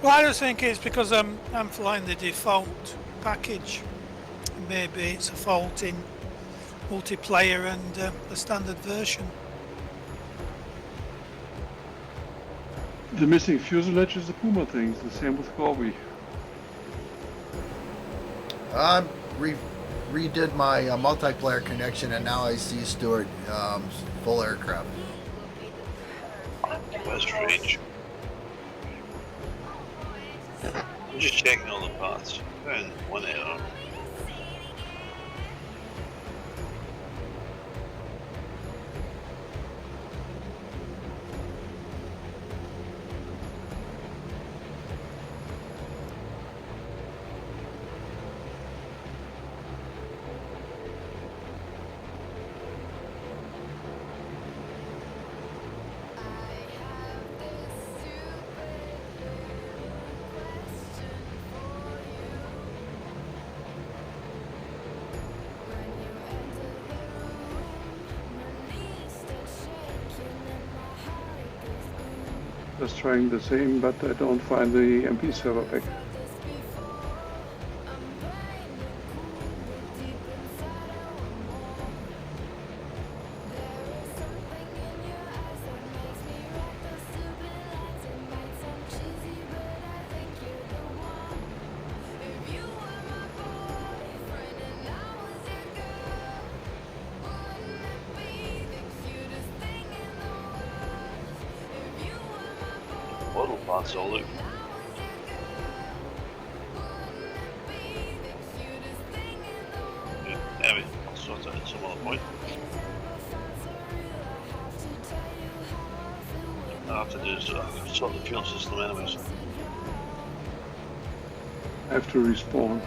Well, I just think it's because I'm flying the default package. Maybe it's a fault in multiplayer and the standard version. The missing fuselage is the Puma thing, it's the same with Corby. I redid my multiplayer connection and now I see Stuart full aircraft. That's strange. I'm just checking all the paths. Found one error. just trying the same, but I don't find the MP server back. Little parts all look. Yeah, anyway, I'll sort that at some other point. All I have to do is sort the fuel system anyway, so. I have to respawn.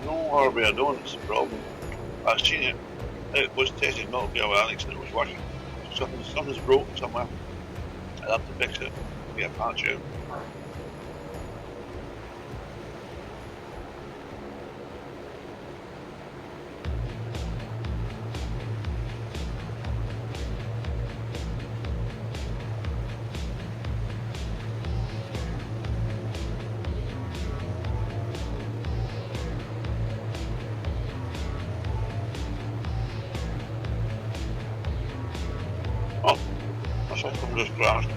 No hardware, I don't, it's a problem. I've seen it. It was tested not to be with Alex and it was working. Something's broke somewhere. I'd have to fix it, get a patch out. Oh, I think I'm just crashed.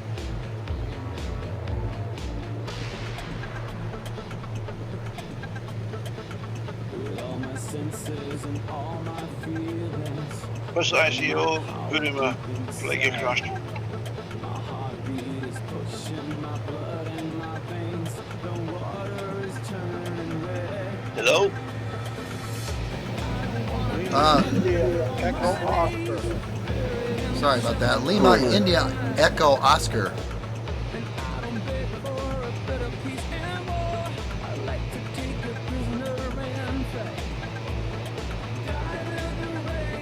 What's the ICAO? Put him a flight get crashed. Hello? Echo Oscar. Sorry about that. Lima, India, Echo, Oscar.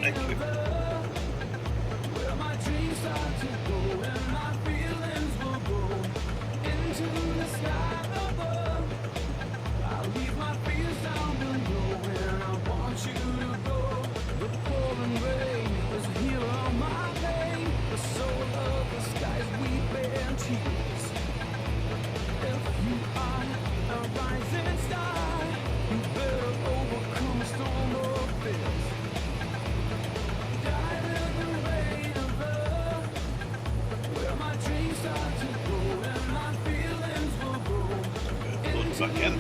Thank you. Back in.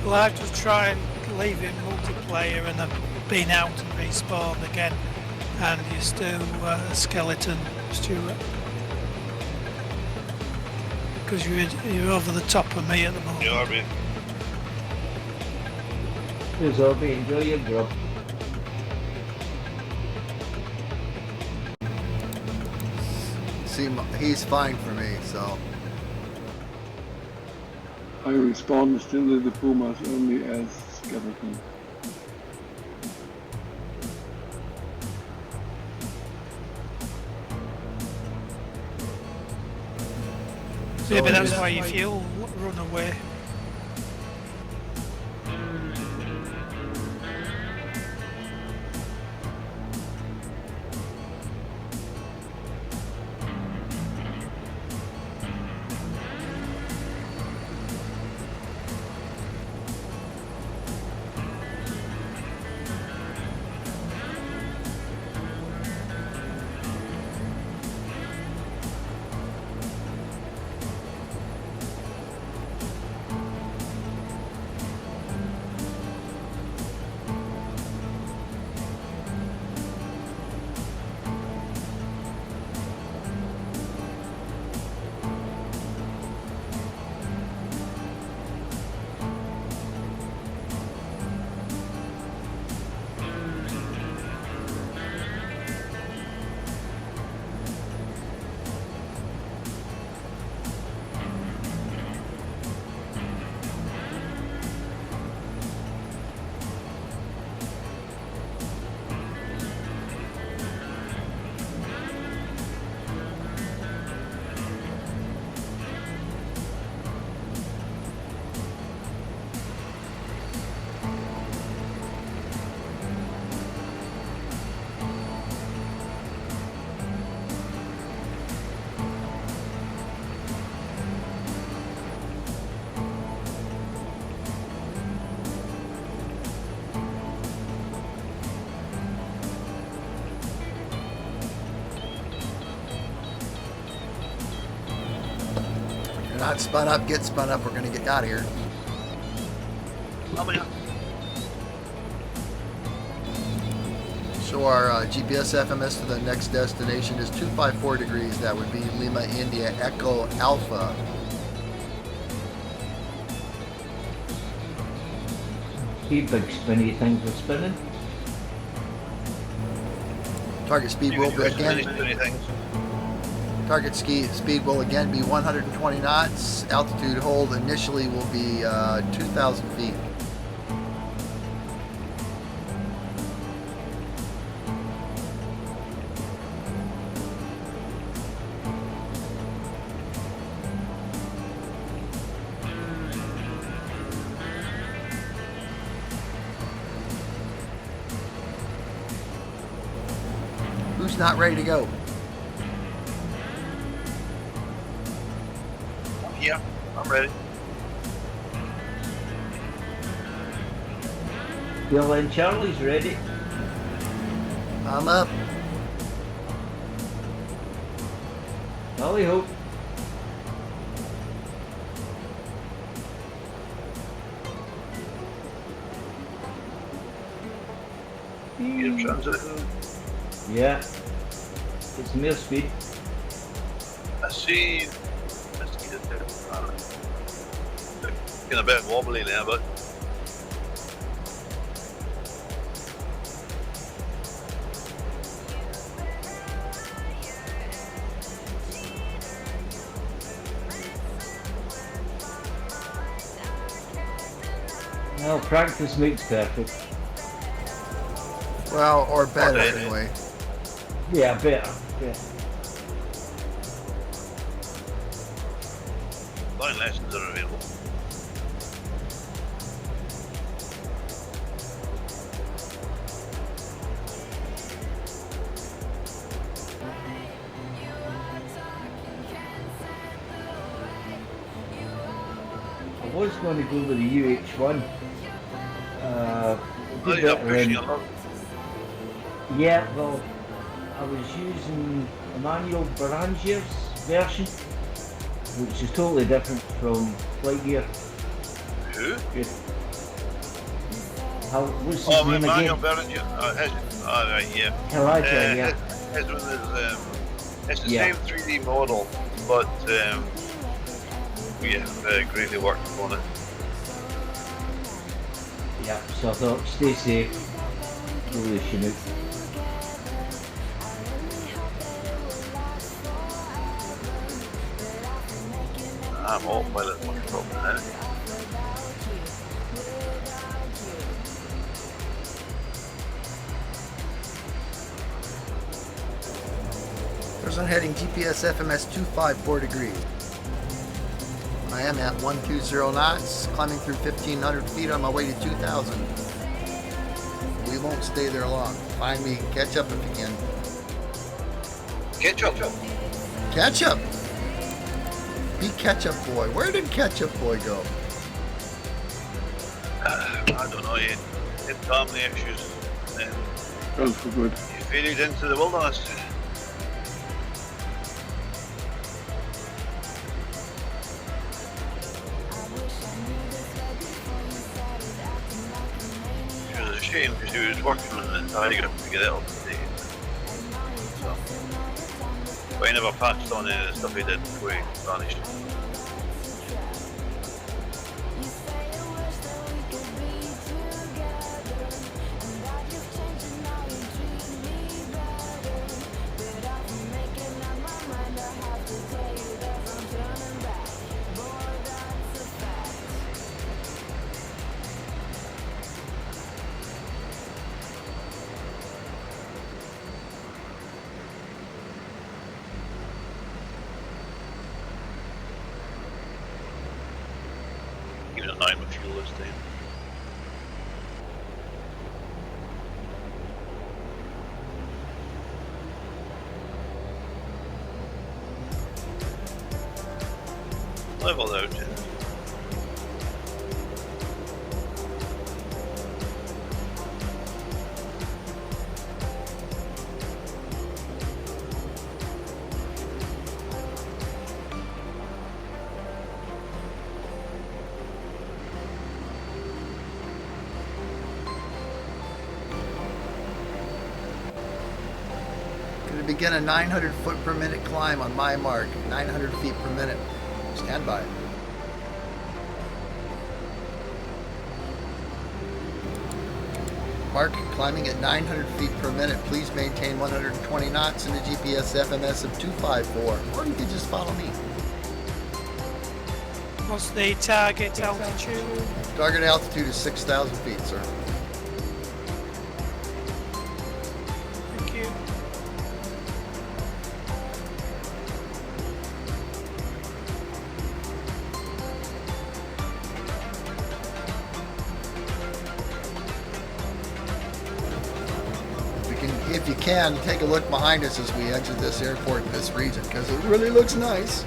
Well, I have to try and leave it multiplayer and then been out and respawned again, and you're still a skeleton, Stuart. Because you're over the top of me at the moment. You are, mate. Here's Orbie, enjoy your grub. See, he's fine for me, so. I respawn still in the Pumas only as skeleton. Maybe that's it is. why your fuel run away. Not spun up, get spun up. We're going to get out of here. So our GPS FMS to the next destination is 254 degrees. That would be Lima, India, Echo Alpha. Keep big spinny things for spinning. Target speed will be again. Target speed will again be 120 knots. Altitude hold initially will be 2,000 feet. Who's not ready to go? Yeah, I'm ready. Bill and Charlie's ready. I'm up. Tally ho. You're transiting. Yeah. It's mere speed. I see. Getting a bit wobbly there, but Well, practice makes perfect. Well, or better Okay. anyway. Yeah, better. Yeah. flying lessons are available. I was going to go with the UH1. Oh, Did you're that pushing around- along. Yeah, well, I was using Emmanuel Berangier's version, which is totally different from FlightNight. Who? What's his Oh, name Manuel again? Berlinger. Right, yeah. Cagliari, yeah. His one is, it's the Yeah. same 3D model, but we have greatly worked on it. Yeah, so I thought, stay safe, go with the Chinook. I'm all pilot much problem now. Person heading GPS FMS 254 degrees. I am at 120 knots, climbing through 1,500 feet on my way to 2,000. We won't stay there long. Find me, catch up if you can. Ketchup. Ketchup! Be Ketchup Boy. Where did Ketchup Boy go? I don't know, he had family issues. And Gone for good. he faded into the wilderness. It was a shame because he was working on the Tiger to get it up to date. So, but he never patched on any of the stuff he did before he vanished. Give it a 9 with fuel this time. Level out. Gonna begin a 900 foot per minute climb on my mark. 900 feet per minute. Stand by. Mark climbing at 900 feet per minute. Please maintain 120 knots and a GPS FMS of 254. Or you can just follow me. What's the target altitude? Target altitude is 6,000 feet, sir. Thank you. If you can, take a look behind us as we exit this airport in this region, because it really looks nice.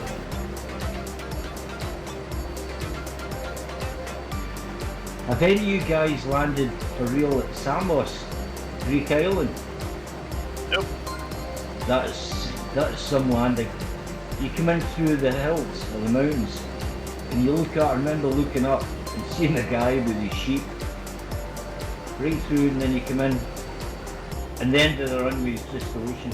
Have any of you guys landed for real at Samos, Greek island? Nope. That's some landing. You come in through the hills or the mountains, and you look up. I remember looking up and seeing a guy with his sheep right through, and then you come in, and the end of the runway is just the ocean.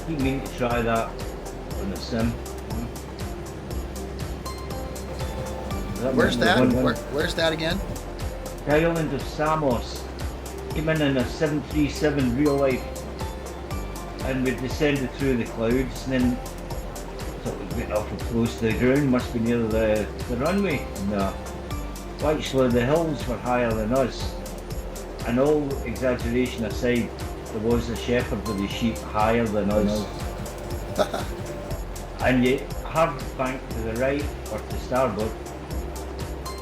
You mean to try that on a sim? Where's that? Where's that again? The island of Samos. Came in a 737 real life, and we descended through the clouds, and then sort of went awful close to the ground. Must be near the runway. No, well, actually the hills were higher than us, and all exaggeration aside, there was a shepherd with his sheep higher than us. And you hard bank to the right or to starboard,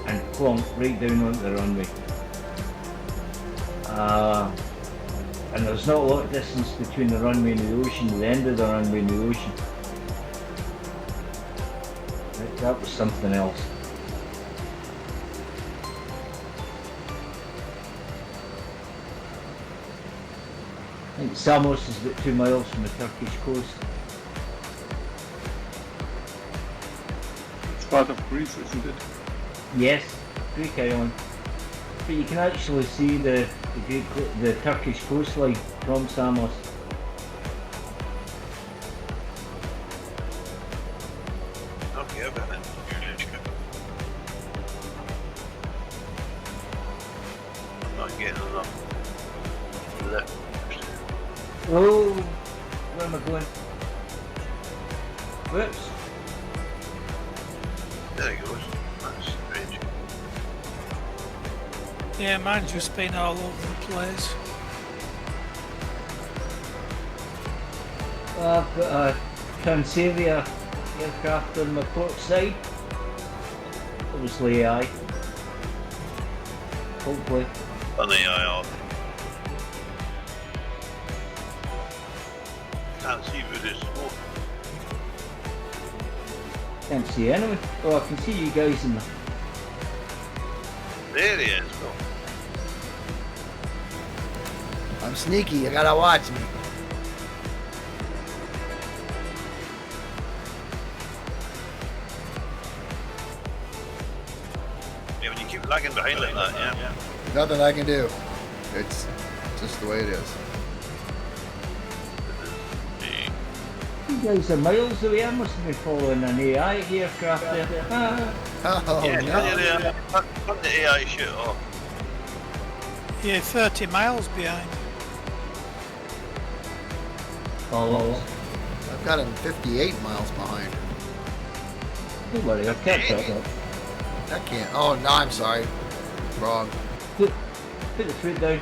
and plonk right down onto the runway. And there's not a lot of distance between the runway and the ocean, the end of the runway and the ocean. That was something else. I think Samos is about 2 miles from the Turkish coast. It's part of Greece, isn't it? Yes, Greek island. But you can actually see the Turkish coastline from Samos. Okay, I've been in. I'm not getting enough lift. Oh, where am I going? Whoops. There he goes. That's strange. Yeah, mine's just been all over the place. I've got a Cagliari aircraft on my port side. Obviously AI. Hopefully. On the IR. Can't see Voodoo's smoke. Can't see anyone. Oh, I can see you guys in the... There he is, Phil. I'm sneaky, you gotta watch me. Yeah, when you keep lagging behind like that, yeah. Nothing I can do. It's just the way it is. You guys are miles away. I must be following an AI aircraft there. Oh, Yeah, no. cut the AI shit off. You're 30 miles behind. Oh, I've got him 58 miles behind. don't worry, I'll catch up. That can't. Oh, no, I'm sorry. Wrong. Put the foot down.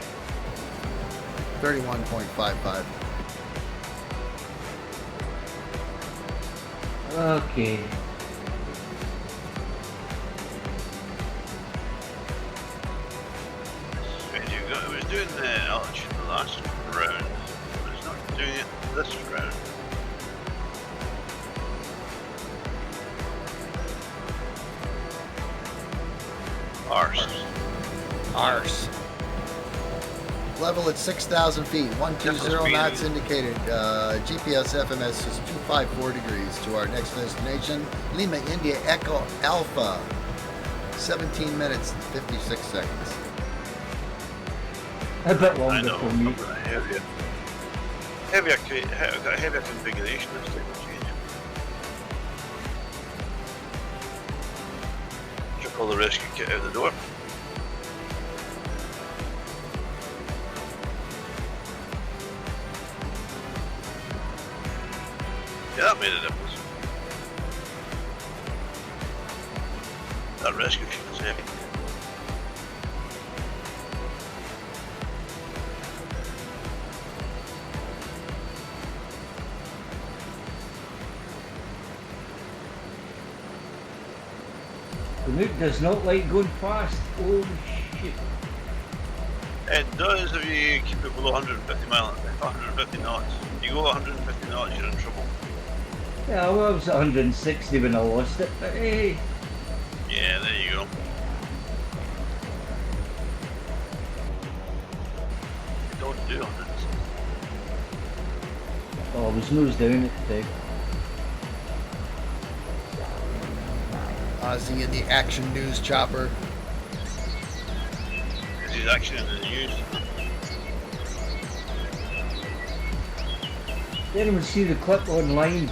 31.55. Okay. When you got, it was doing the altitude the last round, but it's not doing it this round. Arse. Arse. Level at 6,000 feet, 120 knots indicated. GPS FMS is 254 degrees to our next destination, Lima, India, Echo Alpha. 17 minutes and 56 seconds. A bit I longer know, for me. heavier configuration this thing will change. Chuck all the rescue kit out the door. Yeah, that made a difference. That rescue ship is heavy. The Nuke does not like going fast. Oh shit. It does if you keep it below 150 knots. If you go 150 knots, you're in trouble. Yeah, well, I was at 160 when I lost it, but hey. Yeah, there you go. You don't do 160. Oh, I was nose down at the time. Ozzy in the Action News chopper. Because he's actually in the news. Did anyone see the clip online?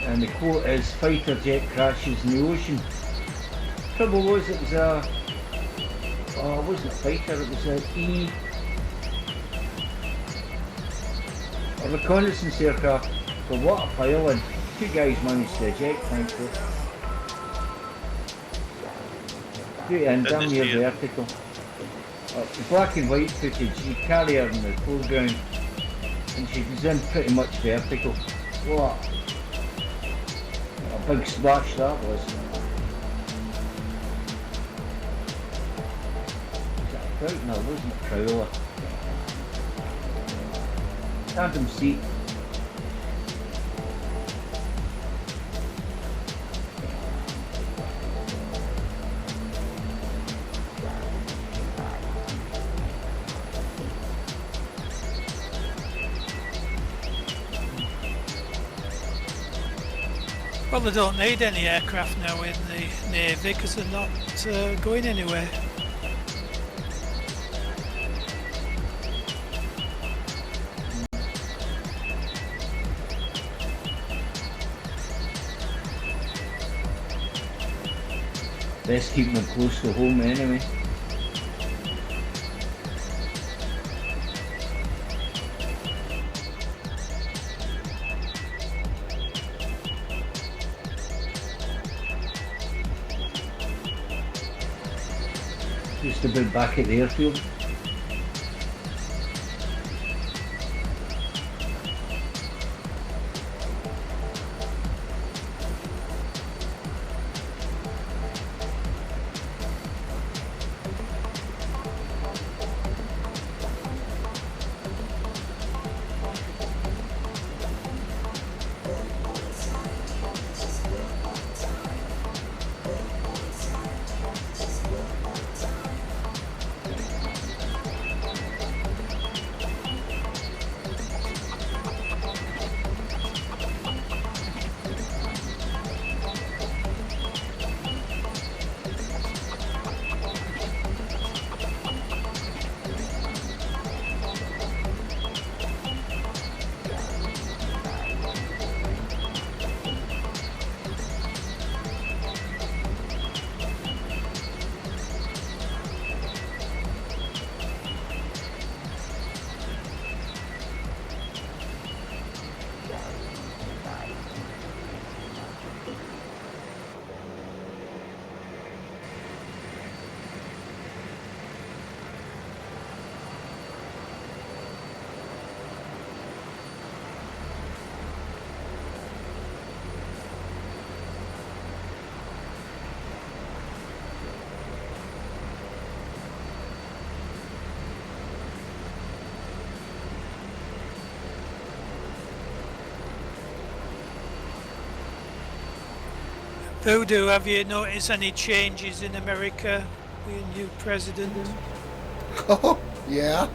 And the quote is, fighter jet crashes in the ocean. Trouble was, it was a... Oh, it wasn't a fighter, it was a reconnaissance aircraft. So what a pile, and two guys managed to eject, thankfully. Straight in, damn near vertical. The black and white footage, you carry her in the foreground, and she was in pretty much vertical. What a big splash that was. Was that a trout? No, it wasn't a prowler. Tandem seat. Well, they don't need any aircraft now in the Navy because they're not going anywhere. Best keep them close to home anyway. Just about back at the airfield. Voodoo, have you noticed any changes in America with a new president? Oh, yeah.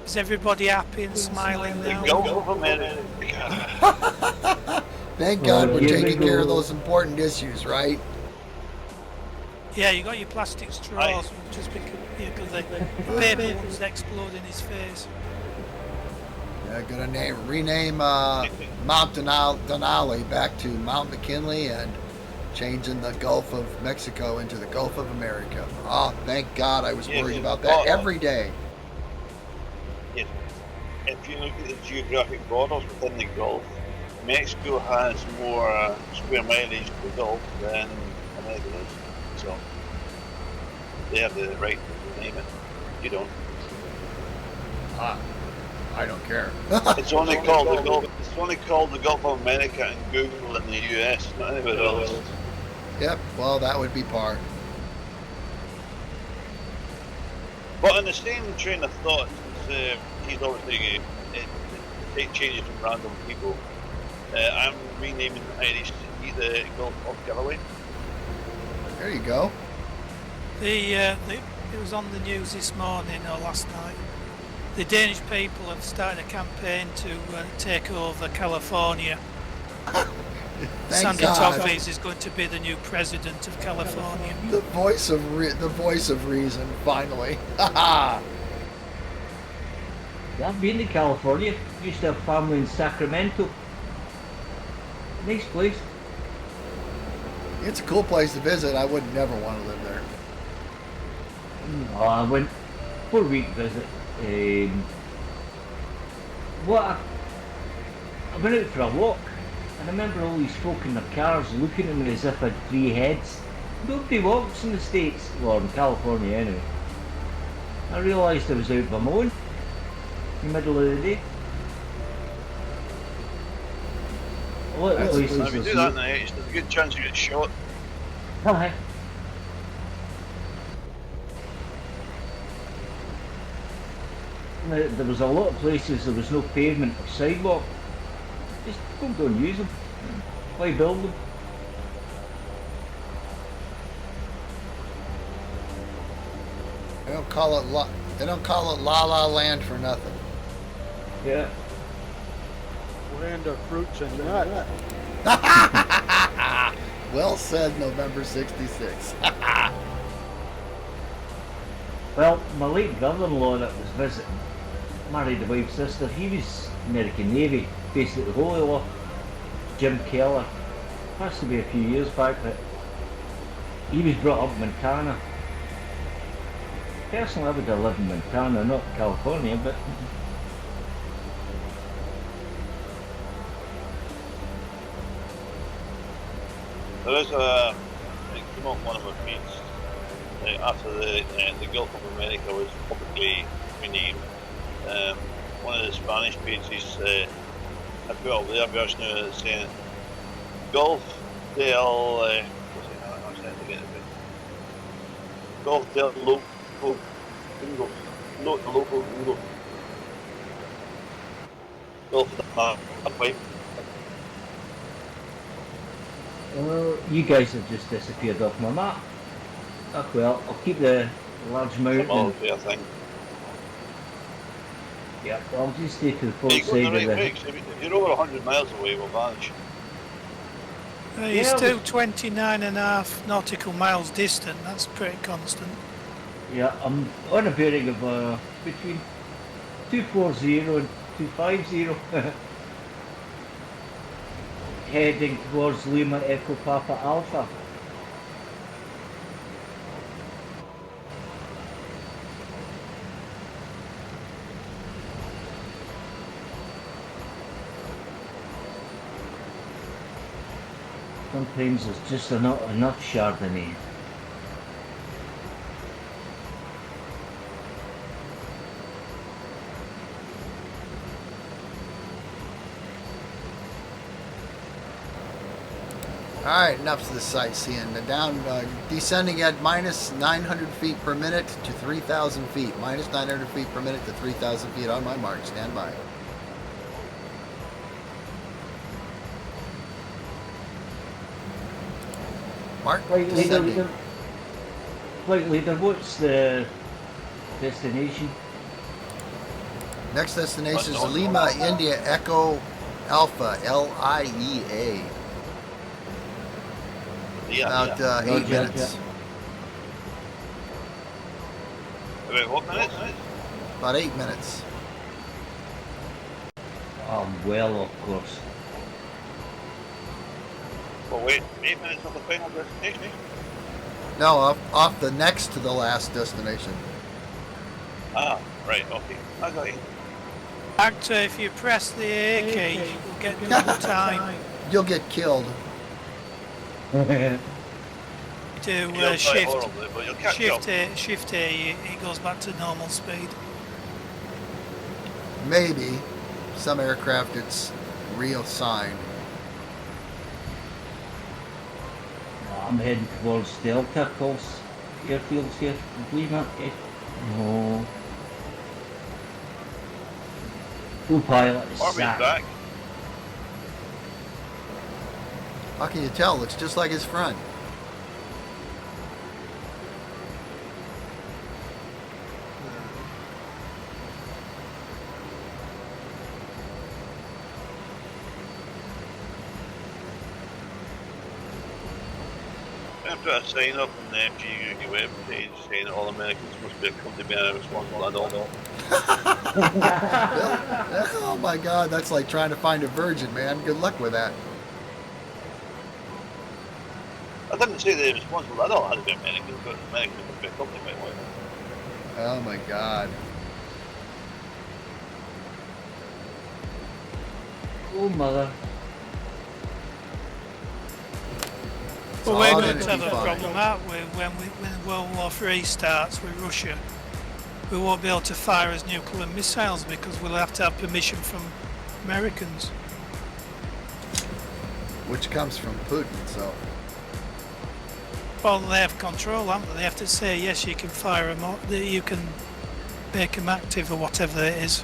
Is everybody happy and smiling The now? Gulf of America. Thank God we're here we taking care of go. those important issues, right? Yeah, you got your plastic straws, just because the paper ones explode in his face. Yeah, gonna rename Mount Denali back to Mount McKinley and changing the Gulf of Mexico into the Gulf of America. Oh, thank God, I was Yes, worried about that every day. Yes. If you look at the geographic borders within the Gulf, Mexico has more square mileage to the Gulf than America does. So they have the right to name it. You don't. I don't care. It's only called the Gulf. It's only called the Gulf of America and Google in the US, not anywhere else. Yep, well, that would be par. But in the same train of thought, since he's obviously take changes from random people, I'm renaming Irish Sea the Gulf of Cagliari. There you go. It was on the news this morning or last night. The Danish people have started a campaign to take over California. Thank Sandy God. Toffees is going to be the new president of California. The voice of reason, finally. Ha Yeah, I've been to California. Used to have family in Sacramento. Nice place. It's a cool place to visit. I would never want to live there. Oh, I went 4-week visit. I went out for a walk, and I remember all these folk in their cars looking at me as if I had 3 heads. Nobody walks in the States, or in California anyway. I realised I was out of my own in the middle of the day. A lot of places If you do that in the H, there's a good chance you get shot. Aye. There was a lot of places there was no pavement or sidewalk. Just don't use them. Why build them? They don't call it La La Land for nothing. Yeah. Land of fruits and nuts. Well said, November '66. Well, my late brother-in-law that was visiting married the wife's sister. He was American Navy, based at the Holy Law. Jim Keller. Has to be a few years back, but he was brought up in Montana. Personally, I would have lived in Montana, not California, but There is it came up one of my feeds after the Gulf of America was publicly renamed. One of the Spanish pages I put up their version of it saying Gulf del Gulf del Loco Bingo. Local Bingo. Gulf del Pipe. well, you guys have just disappeared off my map. Oh well, I'll keep the large Some mountain. other fair thing. Yeah, I'll just stay to the port Hey, side go the of right the... way, 'cause if you're over 100 miles away, we'll vanish. He's Yeah, still 29.5 nautical miles distant. That's pretty constant. Yeah, I'm on a bearing of between 240 and 250. Heading towards Lima Echo Papa Alpha. Sometimes there's just not enough Chardonnay. Alright, enough of the sightseeing. Descending at minus 900 feet per minute to 3,000 feet. Minus 900 feet per minute to 3,000 feet on my mark. Stand by. Mark, Flight descending. leader, what's the destination? Next destination is Lima, India, Echo, Alpha, LIEA. About 8 Roger, minutes. About what minutes? About 8 minutes. Well, of course. Well, wait, 8 minutes of the final destination, eh? No, off the next to the last destination. Ah, right, okay. I got you. Actor, if you press the A key, you'll get double time. You'll get killed. To You'll die shift, horribly, but you'll catch up. shift A, it goes back to normal speed. Maybe. Some aircraft it's real sign. I'm heading towards Delta Pulse airfields here. Lima. No. Co-pilot is Army's sacked. back. How can you tell? Looks just like his friend. After I sign up on the FGUK web page saying that all Americans must be accompanied by a responsible adult. Oh my God, that's like trying to find a virgin, man. Good luck with that. I didn't say the responsible adult had to be American, but Americans must be accompanied by one. Oh my God. Oh, mother. It's Well, all we're gonna going to have be a fine. problem, aren't we? When World War III starts with Russia, we won't be able to fire as nuclear missiles because we'll have to have permission from Americans. Which comes from Putin, so. Well, they have control, haven't they? They have to say, yes, you can fire them, or you can make them active or whatever it is.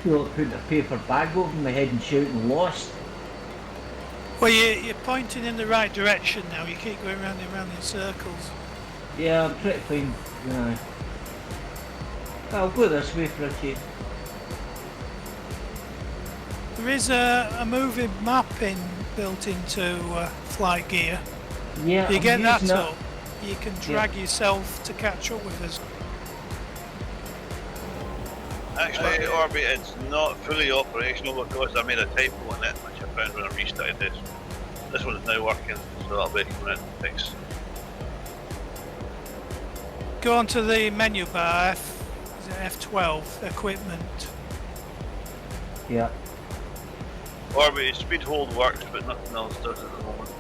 You'll put a paper bag over my head and shouting lost. Well, you're pointing in the right direction now. You keep going round and round in circles. Yeah, I'm pretty fine. Yeah. I'll go this way for a change. There is a moving map built into flight gear. Yeah, You I'm get that using up, you can drag yourself to catch up with us. Actually, Orbit, it's not fully operational because I made a typo on it, which I found when I restarted this. This one's now working, so that'll be coming out to fix. Go on to the menu bar, is it F12, equipment. Yeah. Orbit, speed hold works, but nothing else does at the moment.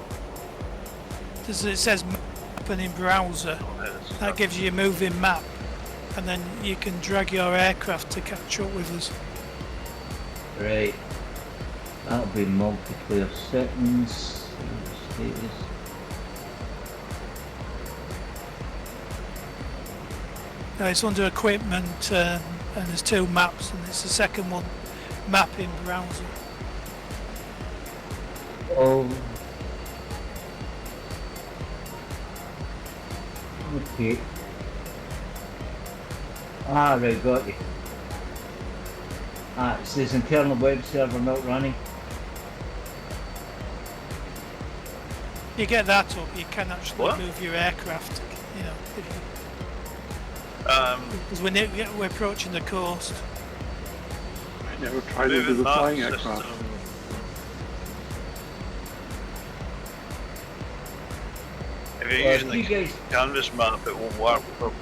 It says map and in browser. That gives you a moving map, and then you can drag your aircraft to catch up with us. Right. That'll be multiplayer settings. Status. Now it's under equipment, and there's two maps, and it's the second one, map in browser. Oh. Okay. Ah, right, got you. Ah, it says internal web server not running. You get that up, you can actually What? move your aircraft, you know, because we're approaching the coast. I never tried it with moving a map flying system. aircraft. If you're Well, using you the guys, canvas map, it won't work. But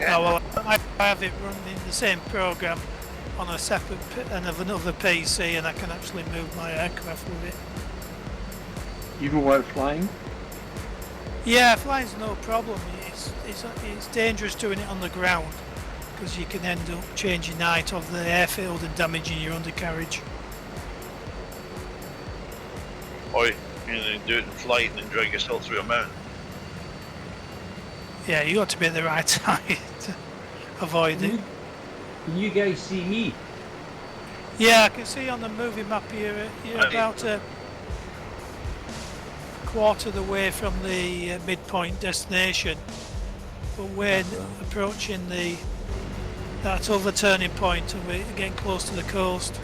Oh, well, I have it running in the same program on a separate and of another PC, and I can actually move my aircraft with it. Even while flying? Yeah, flying's no problem. It's dangerous doing it on the ground because you can end up changing height of the airfield and damaging your undercarriage. Or you can do it in flight and then drag yourself through a mountain. Yeah, you got to be at the right height to avoid it. Can you guys see me? Yeah, I can see on the movie map you're about a quarter of the way from the midpoint destination, but we're approaching that other turning point and we're getting close to the coast.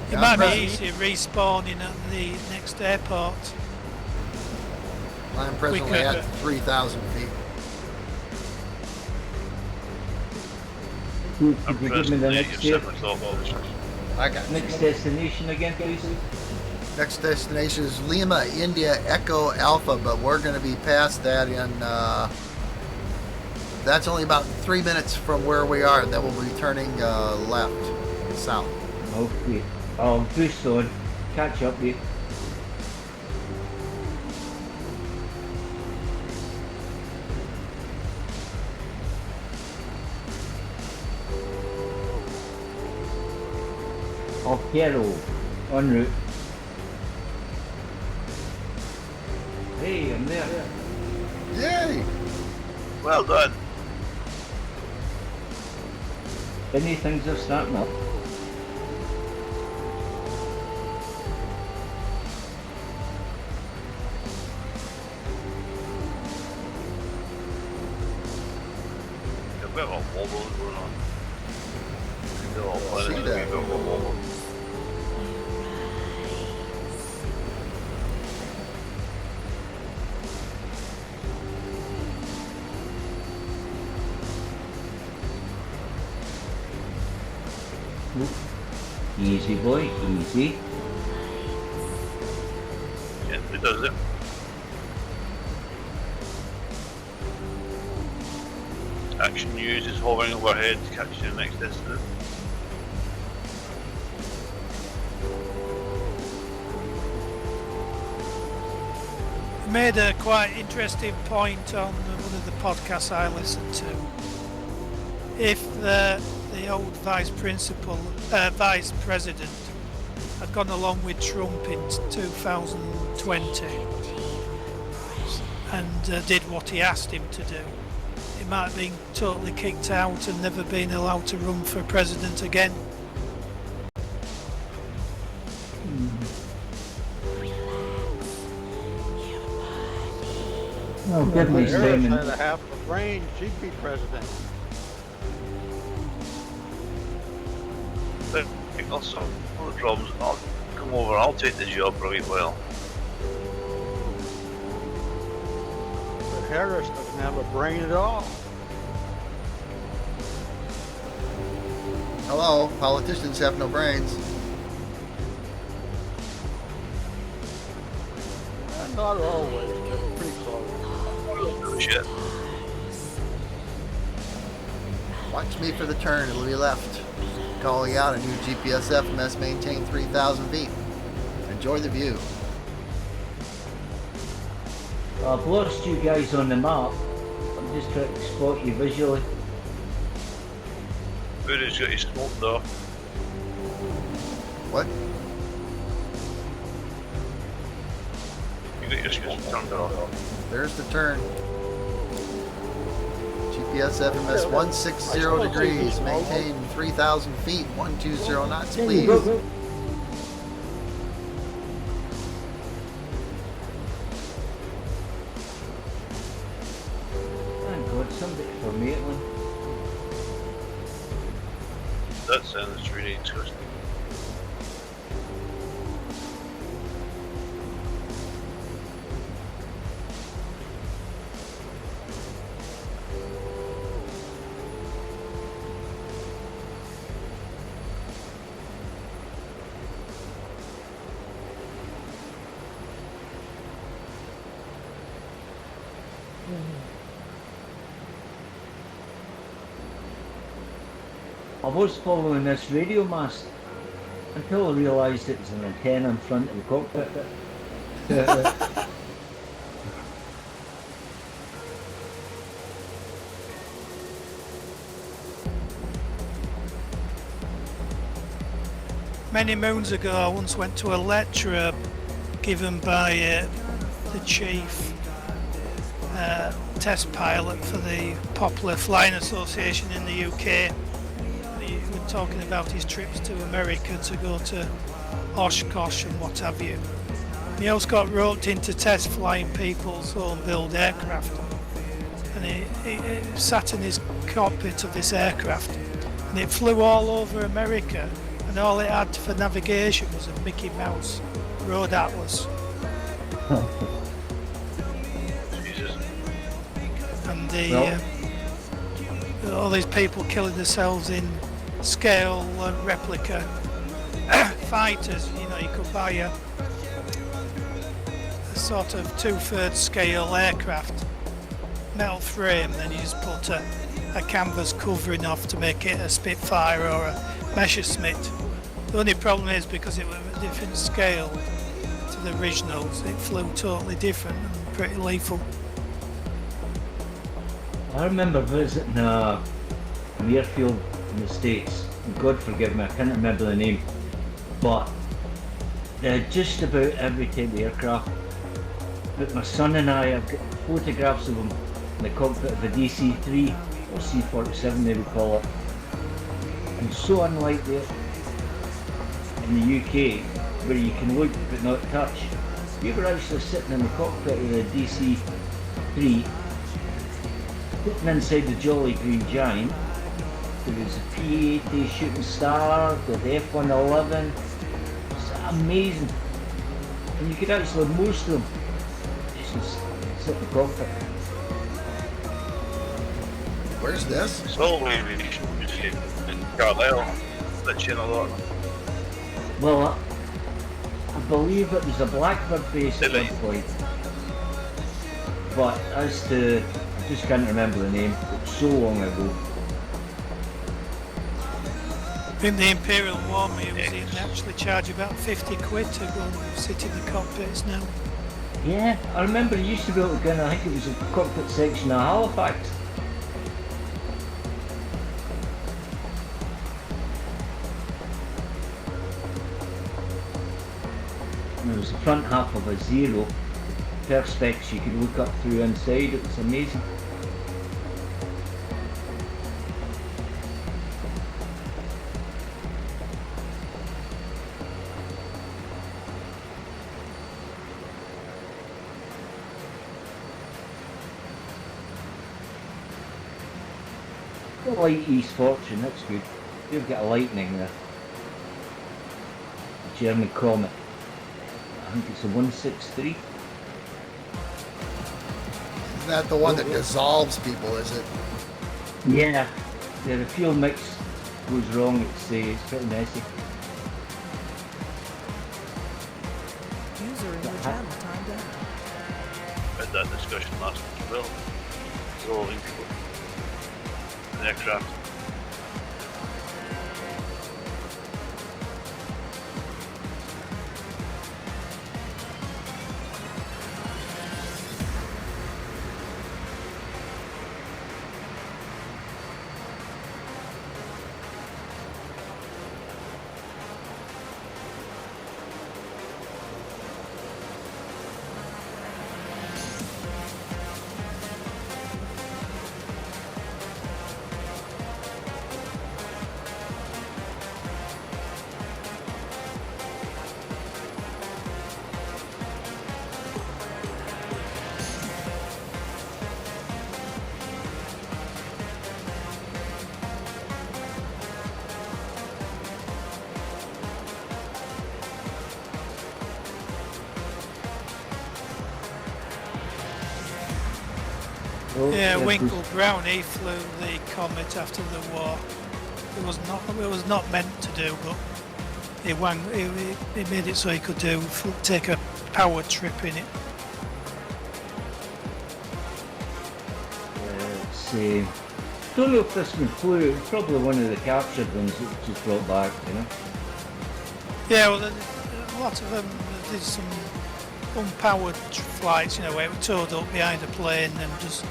It Yeah, might be present- easier respawning at the next airport. I'm presently could, at 3,000 feet. Could I'm you give me present the at next, your 7 o'clock officers. I got you. next destination again, please? Next destination is Lima, India, Echo Alpha, but we're going to be past that in, that's only about 3 minutes from where we are, and then we'll be turning left, south. Okay. I'll boost on. Catch up with you. Piero, en route. Hey, I'm there. Yay! Well done. Any things are starting up. You've got a wobble going on. They're all See planning to that. be a bit of a wobble. Easy boy, easy. Gently does it. Action news is hovering overhead to catch your next incident. You made a quite interesting point on one of the podcasts I listened to. If the old vice president had gone along with Trump in 2020 and did what he asked him to do, he might have been totally kicked out and never been allowed to run for president again. Oh, goodness, Harris Simon. had a half a brain, she'd be president. But also, one of the problems, I'll come over, I'll take the job right well. But Harris doesn't have a brain at all. Hello, politicians have no brains. Not always, but pretty close. Shit. Watch me for the turn, it'll be left. Calling out a new GPS FMS, maintain 3,000 feet. Enjoy the view. I've lost you guys on the map. I'm just trying to spot you visually. Who's got his smoke though? What? You got your skills turned off. There's the turn. GPS FMS 160 degrees, maintain 3,000 feet, 120 knots, There you please. go, go. Thank God, somebody for Maitland. That sounds really interesting. I was following this radio mast until I realised it was an antenna in front of the cockpit. Many moons ago, I once went to a lecture given by the chief test pilot for the Popular Flying Association in the UK. He was talking about his trips to America to go to Oshkosh and what have you. He also got roped into test flying people's own build aircraft. And he sat in his cockpit of this aircraft and it flew all over America, and all it had for navigation was a Mickey Mouse road atlas. Jesus. And all these people killing themselves in scale replica fighters. You know, you could buy a sort of 2/3 scale aircraft, metal frame, then you just put a canvas covering off to make it a Spitfire or a Messerschmitt. The only problem is because it was a different scale to the originals, it flew totally different and pretty lethal. I remember visiting an airfield in the States. God forgive me, I can't remember the name. But they had just about every type of aircraft. But my son and I have got photographs of them in the cockpit of a DC-3 or C-47 they would call it. And so unlike the in the UK where you can look but not touch. We were actually sitting in the cockpit of the DC-3, looking inside the Jolly Green Giant. There was a P-80 Shooting Star, with F-111. It's amazing. And you could actually, most of them, just sit in the cockpit. Where's this? It's all aviation museum in Carlisle. That's in a lot. Well, I believe it was a Blackbird base at Did one it? point. But as to, I just can't remember the name, it's so long ago. In the Imperial War Museum, they actually charge about 50 quid to go and sit in the cockpits now. Yeah, I remember you used to be able to go in, I think it was a cockpit section of Halifax. And there was the front half of a Zero, perspex you could look up through inside, it was amazing. Light East Fortune, that's good. You've got a lightning there. A German Comet. I think it's a 163. Isn't that the one that dissolves people, is it? Yeah. The fuel mix goes wrong, it's pretty messy. User in your channel timed out. Had that discussion last week as well. Dissolving people. An aircraft. Oh, Yeah, that Winkle was- Brown, he flew the Comet after the war. It was not meant to do, but he made it so he could take a power trip in it. Don't know if this one flew, it was probably one of the captured ones that was just brought back, you know. Yeah, well, a lot of them did some unpowered flights, you know, where it was towed up behind a plane and just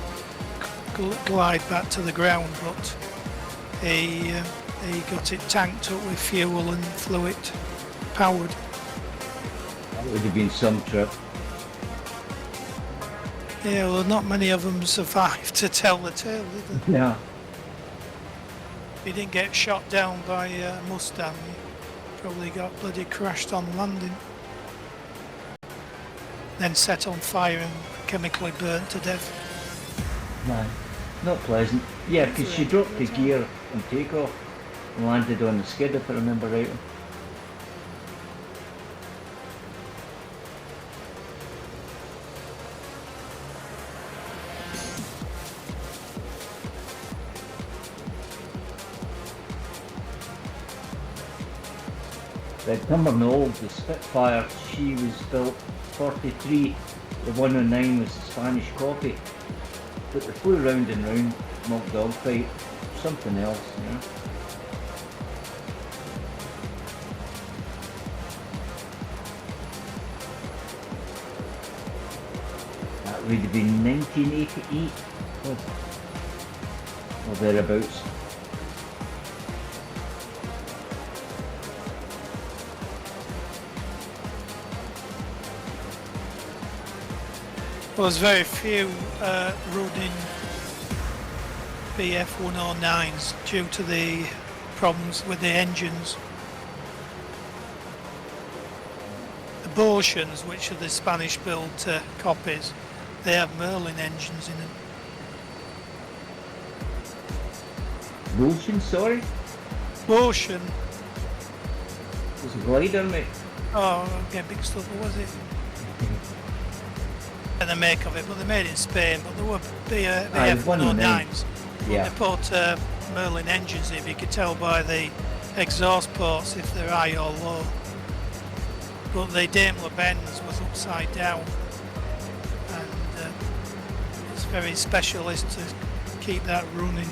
glide back to the ground. But he He got it tanked up with fuel and flew it powered. That would have been some trip. Yeah, well, not many of them survived to tell the tale, did they? Yeah. He didn't get shot down by a Mustang. He probably got bloody crashed on landing. Then set on fire and chemically burnt to death. No, not pleasant. Yeah, because she dropped the gear on takeoff and landed on the skid, if I remember right. The Cumbernauld, the Spitfire, she was built 43, the 109 was the Spanish copy. But they flew round and round, mock dogfight, something else, you know. That would have been 1988, was it? Or thereabouts. Well, there's very few running BF-109s due to the problems with the engines. The Boschians, which are the Spanish built copies, they have Merlin engines in them. Wilson, sorry? Boschian, It was a glider, mate. oh, I'm getting mixed up, what was it? And the make of it, but they made it in Spain, but there were BF-109s. Yeah. They put Merlin engines in, you could tell by the exhaust ports if they're high or low. But the Daimler Benz was upside down, and it's very specialist to keep that running.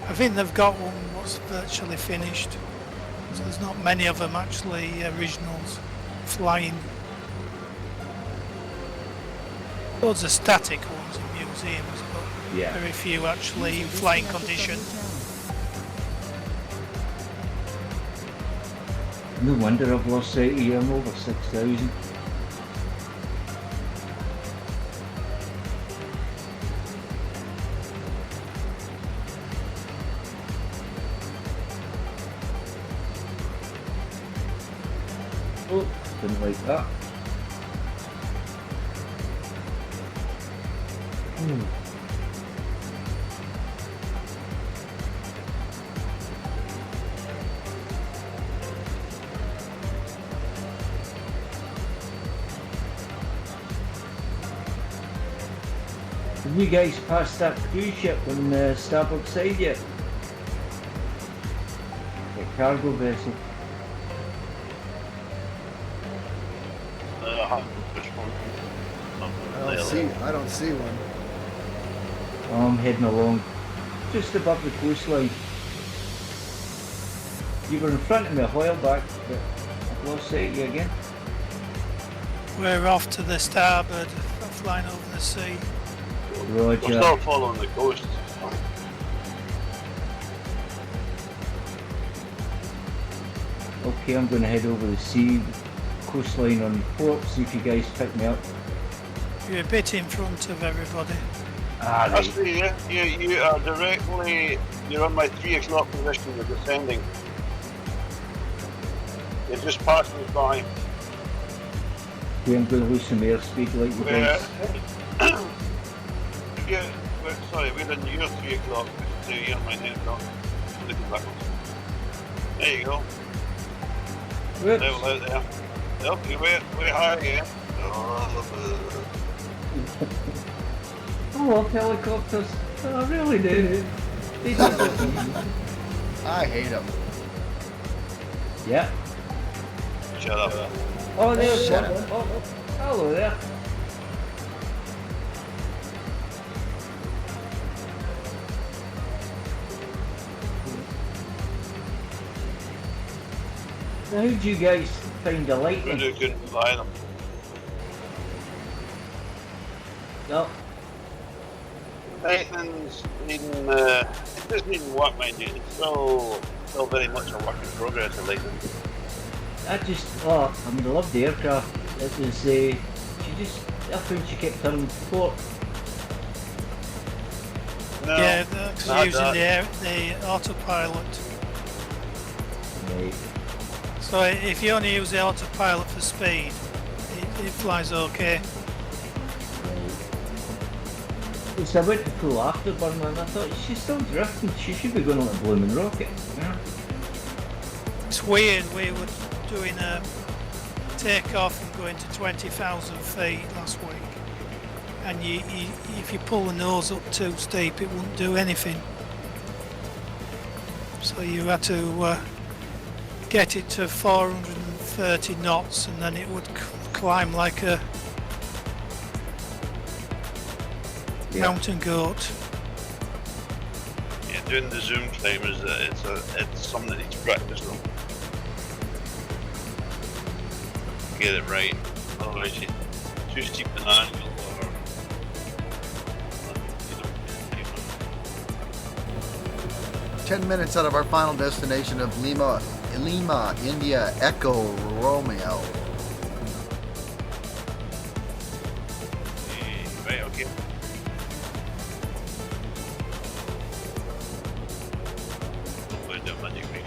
I think they've got one what's virtually finished, so there's not many of them actually originals flying. Loads of static ones in museums, but Yeah. very few actually in flying condition. No wonder I've lost sight of you, I'm over 6,000. Oh, didn't like that. Have you guys passed that cruise ship on the starboard side yet? The cargo vessel. I don't see one. I'm heading along just above the coastline. You were in front of me a while back, but I've lost sight of you again. We're off to the starboard, flying over the sea. We're Roger. still following the coast. Okay, I'm going to head over the sea, coastline on port, see if you guys pick me up. You're a bit in front of everybody. Ah, right. Actually, you are directly, you're on my 3 o'clock position, you're descending. You're just passing me by. Okay, I'm going to lose some airspeed like you guys. Sorry, we're in your 3 o'clock, so you're on my 9 o'clock. Looking backwards. There you go. Whoops. Level out there. Yep, you're way high again. I love helicopters. I really do. They do. I hate them. Yeah. Shut up. Oh, there's Shut one. up. Oh, hello there. Now, how do you guys find the lightning? Really couldn't fly them. No. Lightning's needing, it does need work, mind you. It's still still very much a work in progress, I like them. I love the aircraft. It was, I found she kept turning to port. No, Yeah, that's not using that. the autopilot. Right. So if you only use the autopilot for speed, it flies okay. So I went to pull afterburner and I thought, she's still drifting, she should be going on a blooming rocket. Yeah. It's weird, we were doing a takeoff and going to 20,000 feet last week, and if you pull the nose up too steep it wouldn't do anything. So you had to get it to 430 knots and then it would climb like a mountain goat. Yeah, doing the zoom climb is it's something that needs practice though. Get it right, otherwise you too steep an angle or you don't. 10 minutes out of our final destination of Lima, India, Echo Romeo. Right, okay. I'm going to do a magic reach.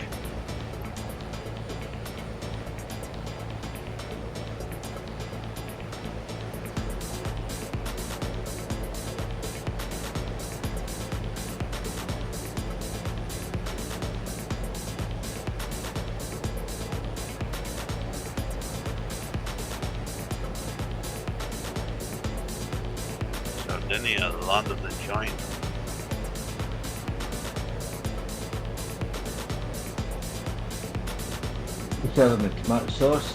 Sardinia, the land of the giant. We serve them with tomato sauce.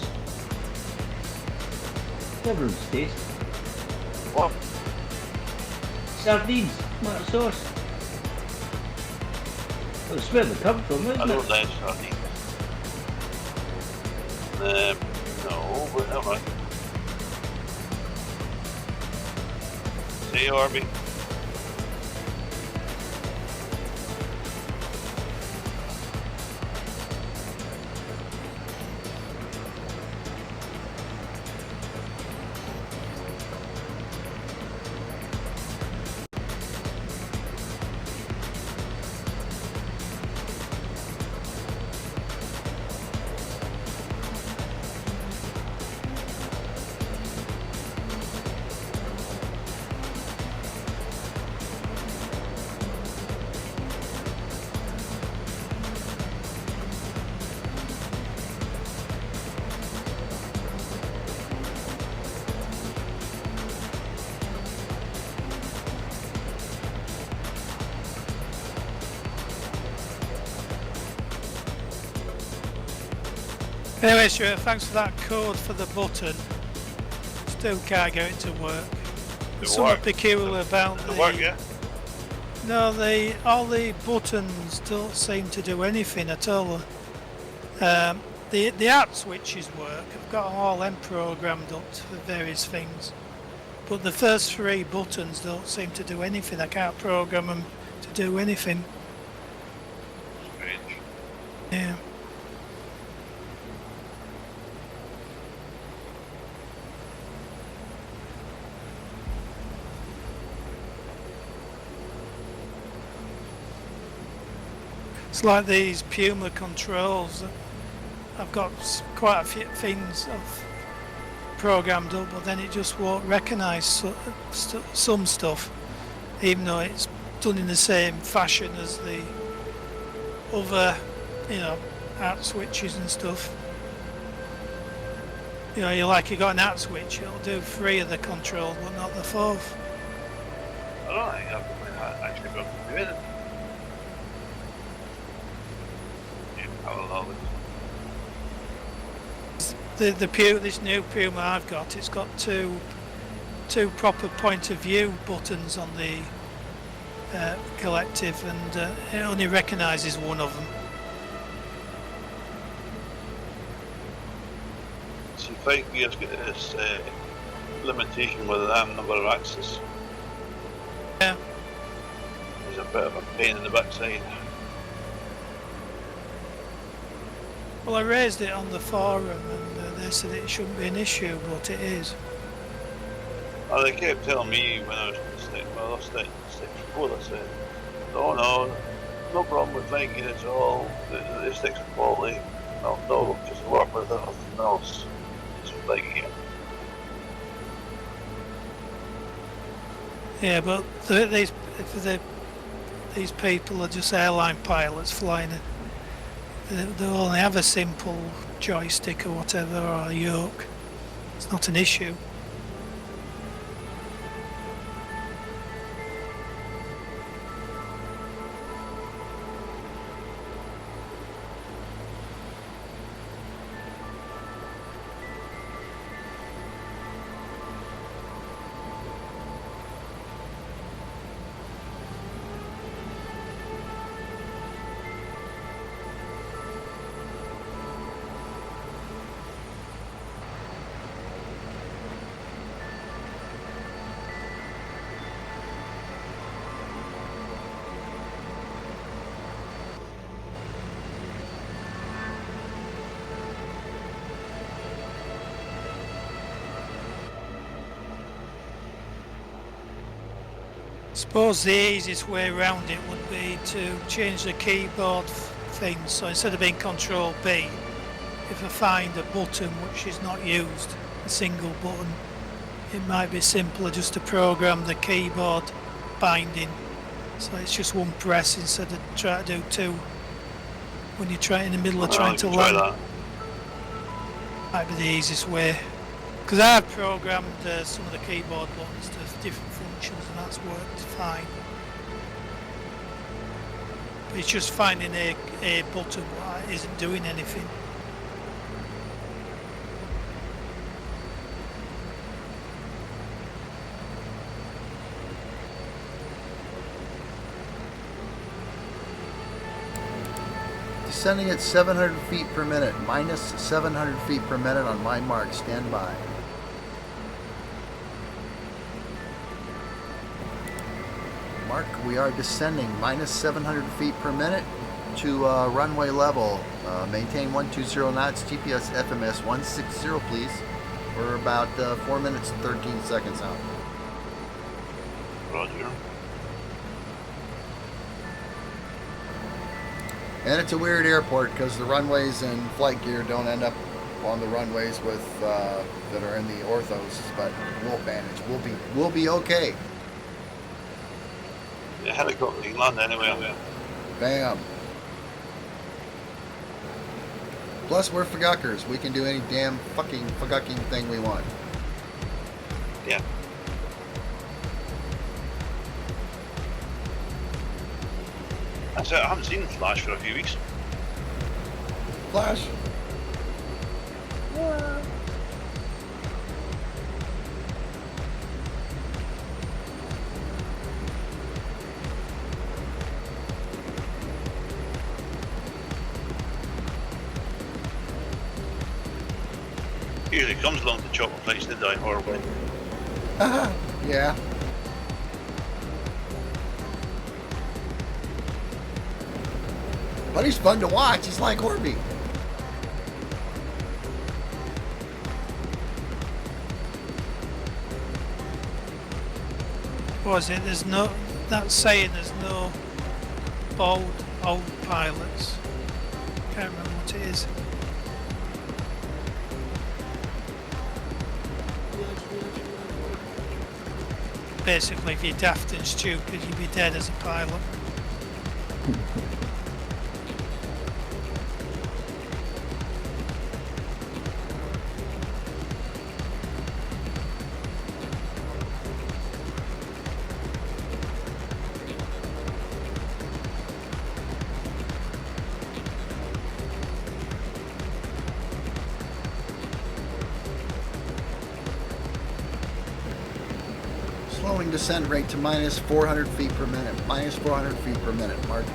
Everyone's taste. What? Sardines, tomato sauce. Well, it's where they come from, I isn't don't it? like sardines. No, but never mind. See you, Arby. Anyway, Stuart, thanks for that code for the button. Still can't get it to work. There's something peculiar about Does it work, yeah? No, all the buttons don't seem to do anything at all. The app switches work. I've got all them programmed up for various things. But the first three buttons don't seem to do anything. I can't program them to do anything. Strange. Yeah. It's like these Puma controls. I've got quite a few things I've programmed up, but then it just won't recognise some stuff, even though it's done in the same fashion as the other, app switches and stuff. You got an app switch, it'll do 3 of the controls, but not the 4th. I don't think I've actually got to do it. This new Puma I've got, it's got two proper point of view buttons on the collective, and it only recognises one of them. See, 5 gears get this limitation with that number of axes. Yeah. It's a bit of a pain in the backside. Well, I raised it on the forum and they said it shouldn't be an issue, but it is. Oh, they kept telling me when I was in the state, well, I was in the state before, they said, no, no problem with flying at all, the sticks are quality, no, just work with everything else, just flying it. Yeah, but these people are just airline pilots flying it. They only have a simple joystick or whatever, or a yoke. It's not an issue. Suppose the easiest way around it would be to change the keyboard thing, so instead of being Control B, if I find a button which is not used, a single button, it might be simpler just to program the keyboard binding, so it's just one press instead of trying to do two when you're trying in the middle of trying to land. That. Might be the easiest way, because I've programmed some of the keyboard buttons to different functions and that's worked fine. But it's just finding a button that isn't doing anything. Descending at 700 feet per minute, minus 700 feet per minute on my mark, stand by. Mark, we are descending minus 700 feet per minute to runway level. Maintain 120 knots, GPS FMS 160 please. We're about 4 minutes and 13 seconds out. Roger. And it's a weird airport because the runways and flight gear don't end up on the runways with that are in the orthos, but we'll manage. We'll be okay. Yeah, helicopter, you can land anywhere. Bam. Plus, we're FGUKers. We can do any damn fucking FGUKing thing we want. Yeah. That's it, I haven't seen Flash for a few weeks. Flash. Usually comes along to chopper flights to die horribly. Yeah. But he's fun to watch. He's like Orby. What was it? There's no. That's saying there's no old pilots. Can't remember what it is. Basically, if you're daft and stupid, you'd be dead as a pilot. Slowing descent rate to minus 400 feet per minute. Minus 400 feet per minute, Mark.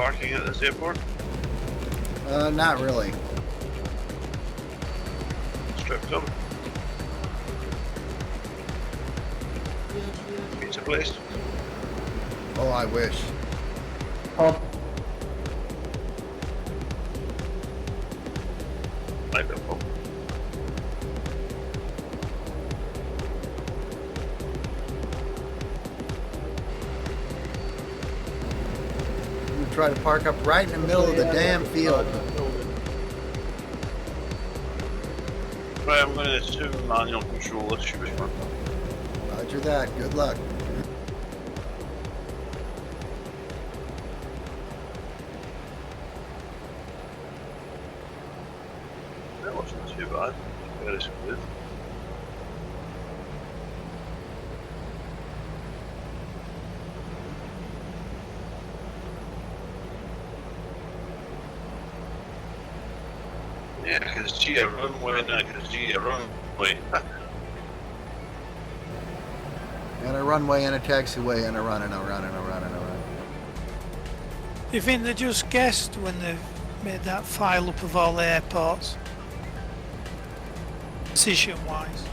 parking at this airport? Not really. Strip club? Pizza place? Oh, I wish. Oh, Might be a pub. I'm gonna try to park up right in the middle of the damn field. Right, I'm going to assume manual control. This should be fun. Roger that. Good luck. That wasn't too bad. Very smooth. Yeah, I can see a runway and I can see a runway. And a runway and a taxiway and a run and a run and a run and a run. Do you think they just guessed when they made that file up of all the airports? Position-wise.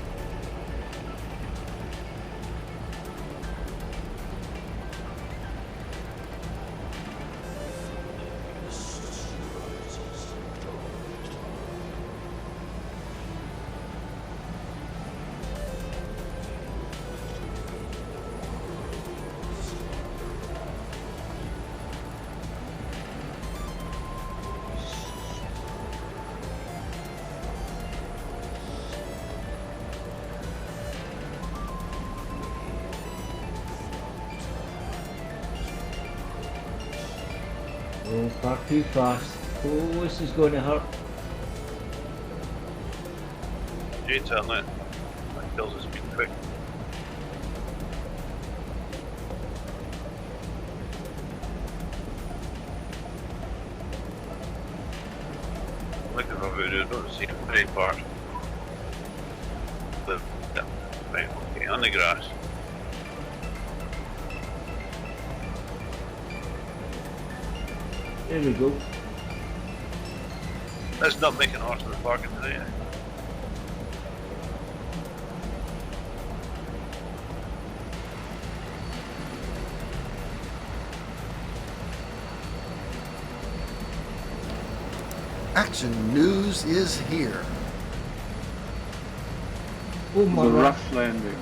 oh, far too fast. Oh, this is going to hurt. You turn that. That kills us being quick. Look at what we do. Don't see the very part. Yeah. Right, okay, on the grass. There we go. Let's not make an horse in the parking today. Action news is here. Oh It's my a God. rough landing.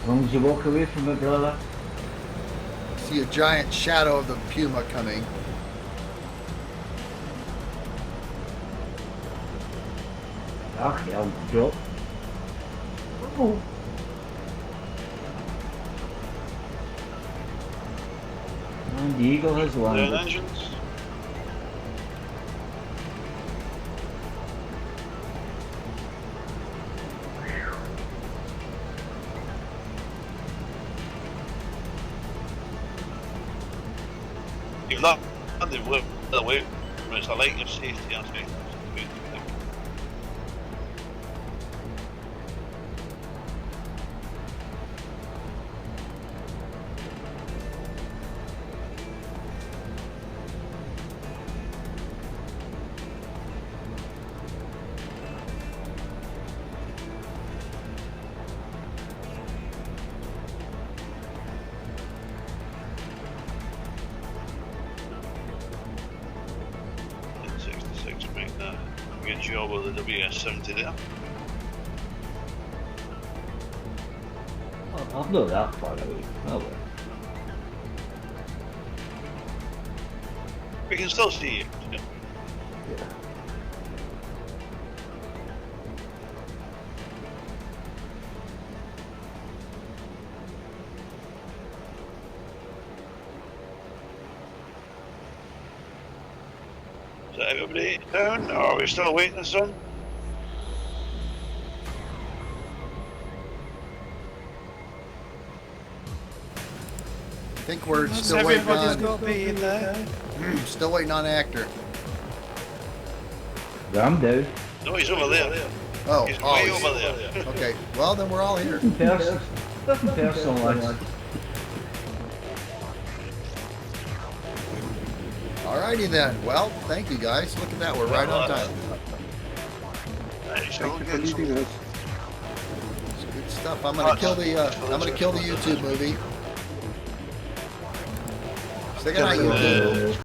As long as you walk away from it, brother. See a giant shadow of the Puma coming. Ah, I'll drop. Oh. And the Eagle has Down landed. engines. You've not landed with the way, but it's a light your safety aspect. Make that a good job with the WS70 there. Oh, I'm not that far away. Oh well. We can still see you. Yeah. Is that everybody down, or are we still waiting for some? I think we're Once still waiting everybody's on. got to be in there. Still waiting on actor. Yeah, I'm down. No, he's over there. Oh, He's oh, way he's- over there. okay. Well, then we're all here. Nothing personal, lads. Alrighty then. Well, thank you guys. Look at that. We're right on time. Nice. Thank you for leading us. It's good stuff. I'm gonna kill the YouTube movie. Say goodnight, YouTube.